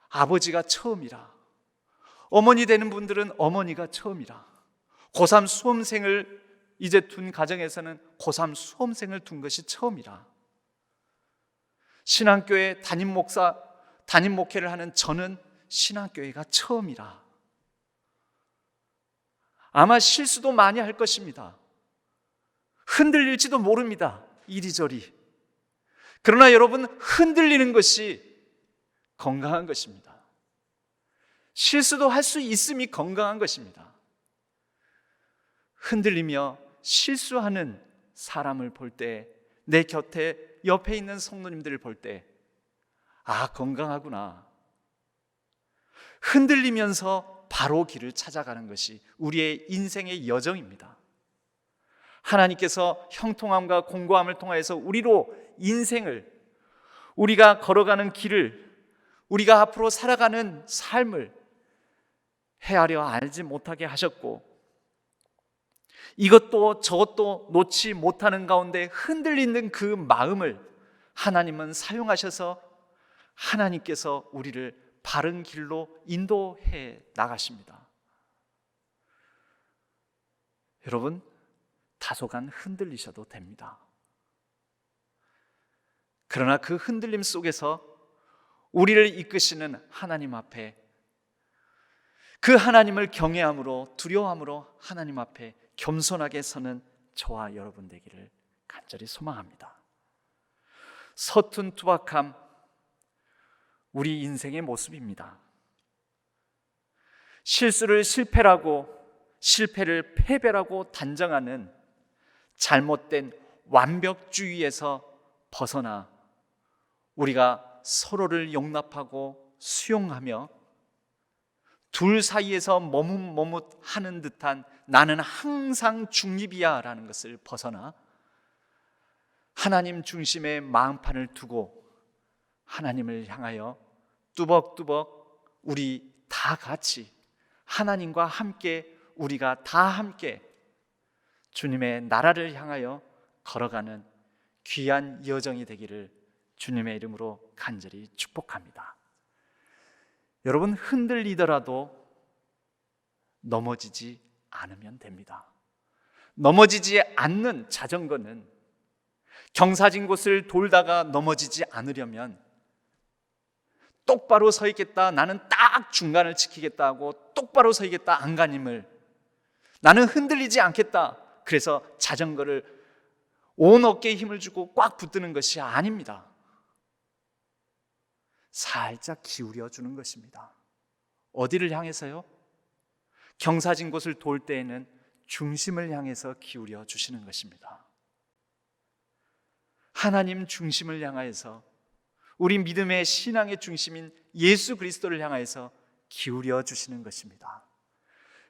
아버지가 처음이라, 어머니 되는 분들은 어머니가 처음이라, 고3 수험생을 이제 둔 가정에서는 고3 수험생을 둔 것이 처음이라, 신앙교회 담임 목회를 하는 저는 신앙교회가 처음이라, 아마 실수도 많이 할 것입니다. 흔들릴지도 모릅니다. 이리저리. 그러나 여러분, 흔들리는 것이 건강한 것입니다. 실수도 할 수 있음이 건강한 것입니다. 흔들리며 실수하는 사람을 볼 때, 내 곁에 옆에 있는 성도님들을 볼 때, 건강하구나. 흔들리면서 바로 길을 찾아가는 것이 우리의 인생의 여정입니다. 하나님께서 형통함과 공고함을 통하여서 우리로 인생을, 우리가 걸어가는 길을, 우리가 앞으로 살아가는 삶을 헤아려 알지 못하게 하셨고, 이것도 저것도 놓지 못하는 가운데 흔들리는 그 마음을 하나님은 사용하셔서 하나님께서 우리를 바른 길로 인도해 나가십니다. 여러분, 다 다소간 흔들리셔도 됩니다. 그러나 그 흔들림 속에서 우리를 이끄시는 하나님 앞에, 그 하나님을 경외함으로 두려워함으로 하나님 앞에 겸손하게 서는 저와 여러분 되기를 간절히 소망합니다. 서툰 투박함, 우리 인생의 모습입니다. 실수를 실패라고, 실패를 패배라고 단정하는 잘못된 완벽주의에서 벗어나 우리가 서로를 용납하고 수용하며 둘 사이에서 머뭇머뭇하는 듯한 나는 항상 중립이야 라는 것을 벗어나 하나님 중심의 마음판을 두고 하나님을 향하여 뚜벅뚜벅 우리 다 같이 하나님과 함께, 우리가 다 함께 주님의 나라를 향하여 걸어가는 귀한 여정이 되기를 주님의 이름으로 간절히 축복합니다. 여러분, 흔들리더라도 넘어지지 않으면 됩니다. 넘어지지 않는 자전거는 경사진 곳을 돌다가 넘어지지 않으려면 똑바로 서 있겠다, 나는 딱 중간을 지키겠다 하고 똑바로 서 있겠다 안간힘을, 나는 흔들리지 않겠다, 그래서 자전거를 온 어깨에 힘을 주고 꽉 붙드는 것이 아닙니다. 살짝 기울여 주는 것입니다. 어디를 향해서요? 경사진 곳을 돌 때에는 중심을 향해서 기울여 주시는 것입니다. 하나님 중심을 향하여서, 우리 믿음의 신앙의 중심인 예수 그리스도를 향하여서 기울여 주시는 것입니다.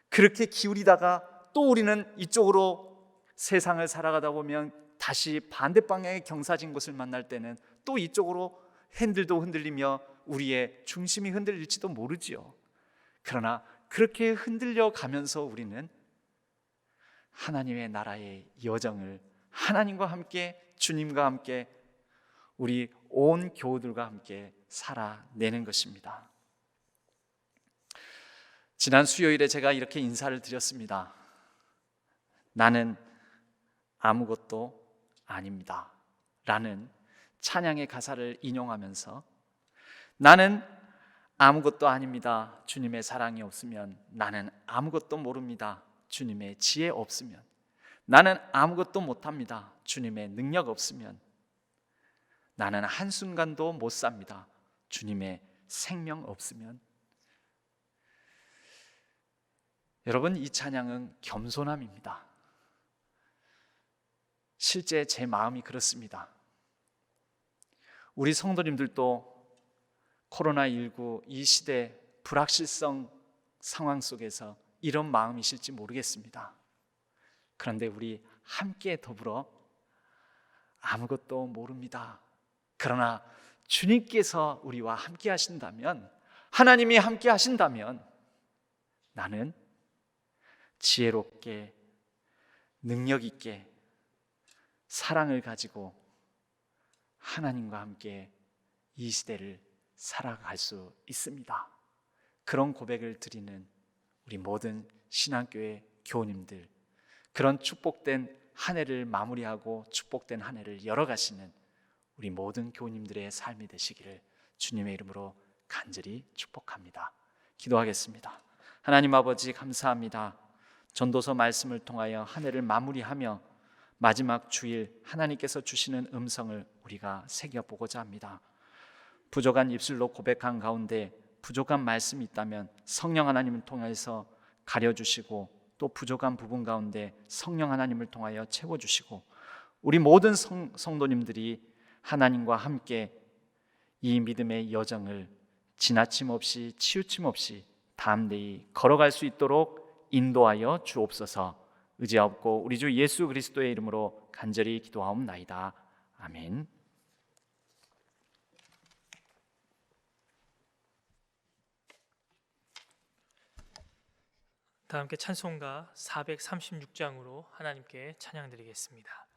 그렇게 기울이다가 또 우리는 이쪽으로 세상을 살아가다 보면 다시 반대 방향의 경사진 곳을 만날 때는 또 이쪽으로 핸들도 흔들리며 우리의 중심이 흔들릴지도 모르지요. 그러나 그렇게 흔들려 가면서 우리는 하나님의 나라의 여정을 하나님과 함께, 주님과 함께, 우리 온 교우들과 함께 살아내는 것입니다. 지난 수요일에 제가 이렇게 인사를 드렸습니다. 나는 아무것도 아닙니다 라는 찬양의 가사를 인용하면서, 나는 아무것도 아닙니다, 주님의 사랑이 없으면. 나는 아무것도 모릅니다, 주님의 지혜 없으면. 나는 아무것도 못합니다, 주님의 능력 없으면. 나는 한순간도 못 삽니다, 주님의 생명 없으면. 여러분, 이 찬양은 겸손함입니다. 실제 제 마음이 그렇습니다. 우리 성도님들도 코로나19 이 시대 불확실성 상황 속에서 이런 마음이실지 모르겠습니다. 그런데 우리 함께 더불어 아무것도 모릅니다, 그러나 주님께서 우리와 함께 하신다면, 하나님이 함께 하신다면 나는 지혜롭게, 능력 있게, 사랑을 가지고 하나님과 함께 이 시대를 살아갈 수 있습니다. 그런 고백을 드리는 우리 모든 신앙교회 교우님들, 그런 축복된 한 해를 마무리하고 축복된 한 해를 열어가시는 우리 모든 교우님들의 삶이 되시기를 주님의 이름으로 간절히 축복합니다. 기도하겠습니다. 하나님 아버지, 감사합니다. 전도서 말씀을 통하여 한 해를 마무리하며 마지막 주일 하나님께서 주시는 음성을 우리가 새겨보고자 합니다. 부족한 입술로 고백한 가운데 부족한 말씀이 있다면 성령 하나님을 통해서 가려주시고, 또 부족한 부분 가운데 성령 하나님을 통하여 채워주시고, 우리 모든 성도님들이 하나님과 함께 이 믿음의 여정을 지나침 없이, 치우침 없이 담대히 걸어갈 수 있도록 인도하여 주옵소서. 의지하옵고 우리 주 예수 그리스도의 이름으로 간절히 기도하옵나이다. 아멘. 다 함께 찬송가 436장으로 하나님께 찬양드리겠습니다.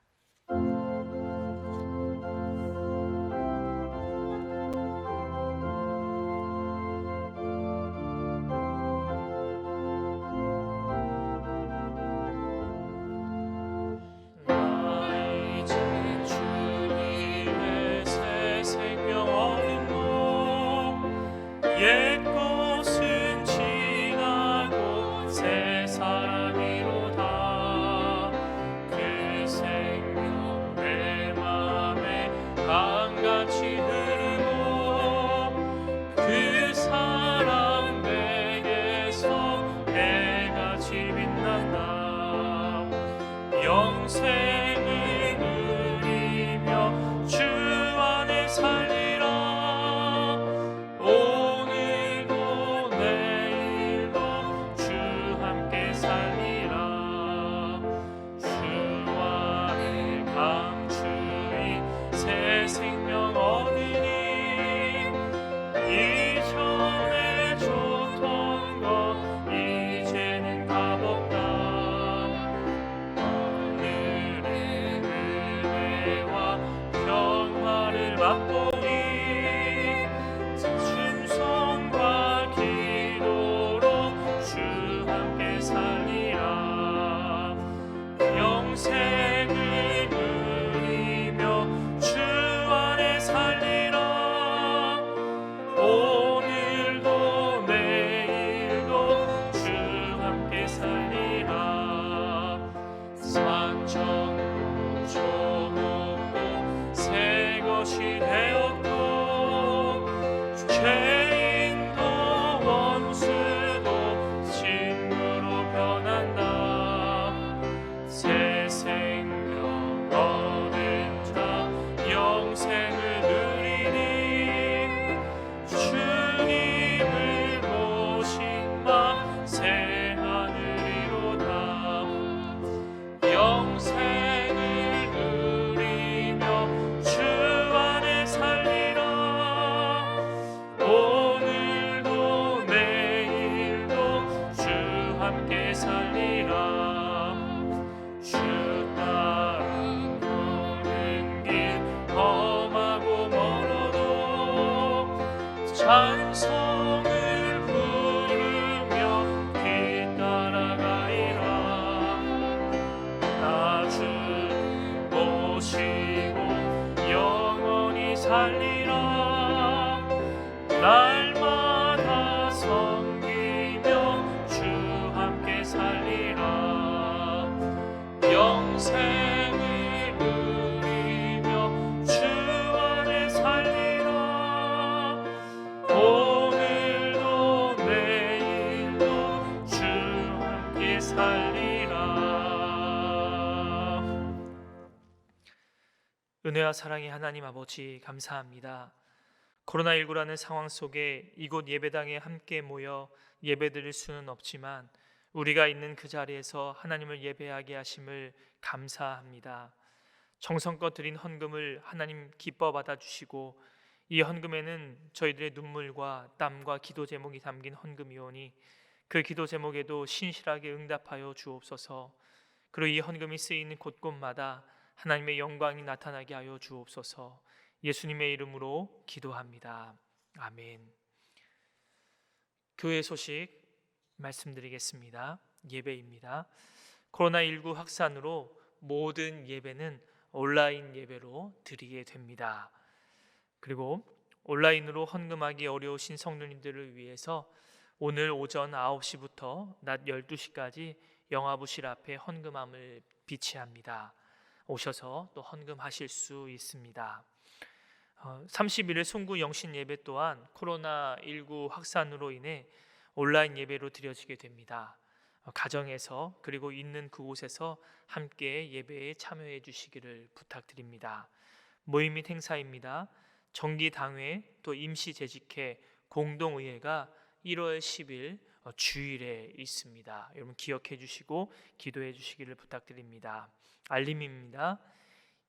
사랑이로다. 그 생명 내 맘에 강같이 흐르고 그 사랑 내게서 해같이 빛난다. 영생을 누리며 주 안에 살리라. 오늘도 내일도 주 함께 살리라. 주 안에 감추인 새 생명 얻으니 이전에 줬던 것 이제는 값없다. 하늘의 은혜와 평화를 맛보니 충성과 기도로 주 함께 살리라. 영생을 누리며 주 안에 살리라. 오늘도 내일도 주 함께 살리라. 산천도 좁고 새 것이 되었고 죄인도 원수도 친구로 변한다. 새 생명 얻은 자 영생을 누리니 주님을 모신 마 새 하늘이로다. 영생을 누리며 주 안에 살리라. 오늘도 내일도 주 함께 살리라. 주 따라 가는 길 험하고 멀어도 찬송을 부르며 뒤따라가리라. 나 주 모시고 영원히 살리라. 날마다 섬기며 주 함께 살리라. 영생을 누리며 주 안에 살리라. 오늘도 내일도 주 함께 살리라. 은혜와 사랑의 하나님 아버지, 감사합니다. 코로나19라는 상황 속에 이곳 예배당에 함께 모여 예배드릴 수는 없지만 우리가 있는 그 자리에서 하나님을 예배하게 하심을 감사합니다. 정성껏 드린 헌금을 하나님 기뻐 받아주시고 이 헌금에는 저희들의 눈물과 땀과 기도 제목이 담긴 헌금이오니 그 기도 제목에도 신실하게 응답하여 주옵소서. 그리고 이 헌금이 쓰이는 곳곳마다 하나님의 영광이 나타나게 하여 주옵소서. 예수님의 이름으로 기도합니다. 아멘. 교회 소식 말씀드리겠습니다. 예배입니다. 코로나19 확산으로 모든 예배는 온라인 예배로 드리게 됩니다. 그리고 온라인으로 헌금하기 어려우신 성도님들을 위해서 오늘 오전 9시부터 낮 12시까지 영화부실 앞에 헌금함을 비치합니다. 오셔서 또 헌금하실 수 있습니다. 31일 송구 영신 예배 또한 코로나19 확산으로 인해 온라인 예배로 드려지게 됩니다. 가정에서 그리고 있는 그곳에서 함께 예배에 참여해 주시기를 부탁드립니다. 모임 및 행사입니다. 정기당회 또 임시재직회 공동의회가 1월 10일 주일에 있습니다. 여러분 기억해 주시고 기도해 주시기를 부탁드립니다. 알림입니다.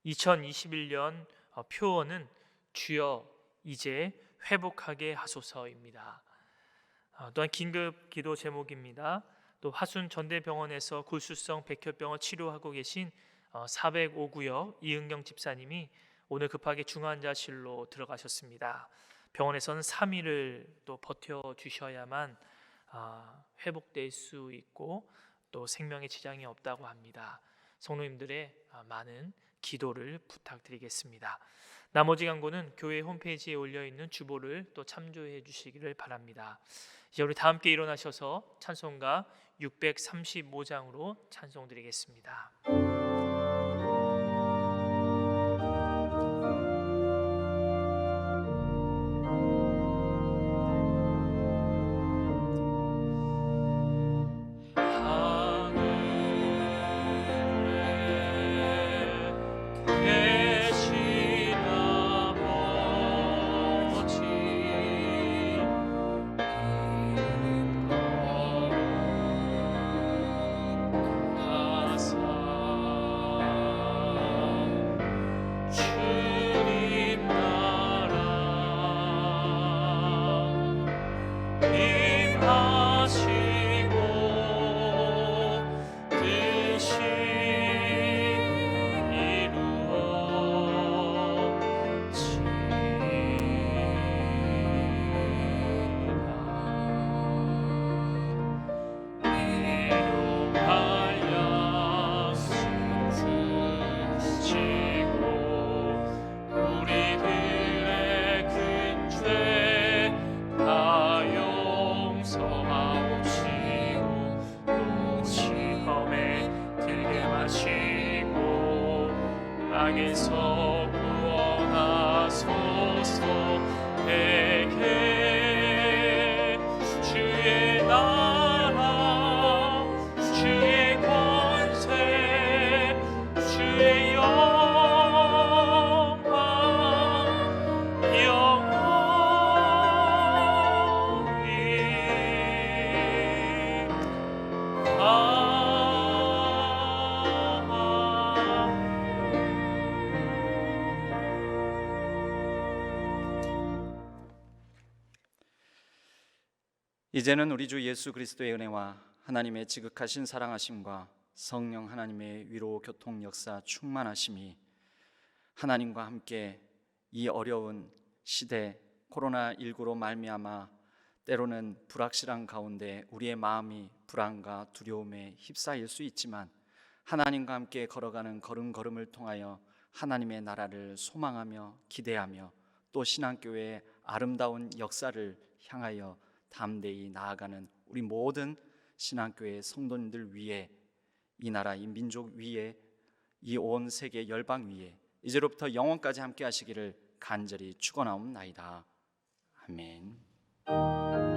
2021년 표어는 주여 이제 회복하게 하소서입니다. 또한 긴급 기도 제목입니다. 또 화순 전대병원에서 골수성 백혈병을 치료하고 계신 405구역 이은경 집사님이 오늘 급하게 중환자실로 들어가셨습니다. 병원에서는 3일을 또 버텨 주셔야만 회복될 수 있고 또 생명에 지장이 없다고 합니다. 성도님들의 많은 기도를 부탁드리겠습니다. 나머지 광고는 교회 홈페이지에 올려있는 주보를 또 참조해 주시기를 바랍니다. 이제 우리 다 함께 일어나셔서 찬송가 635장으로 찬송드리겠습니다. 악에서 구원하소서. 내게 주의 나라 주의 권세 주의 영광 영원히 이제는 우리 주 예수 그리스도의 은혜와 하나님의 지극하신 사랑하심과 성령 하나님의 위로 교통 역사 충만하심이 하나님과 함께 이 어려운 시대 코로나19로 말미암아 때로는 불확실한 가운데 우리의 마음이 불안과 두려움에 휩싸일 수 있지만 하나님과 함께 걸어가는 걸음걸음을 통하여 하나님의 나라를 소망하며 기대하며 또 신앙교회의 아름다운 역사를 향하여 담대히 나아가는 우리 모든 신앙교회 성도님들 위에, 이 나라 이 민족 위에, 이 온 세계 열방 위에 이제로부터 영원까지 함께 하시기를 간절히 축원하옵나이다. 아멘.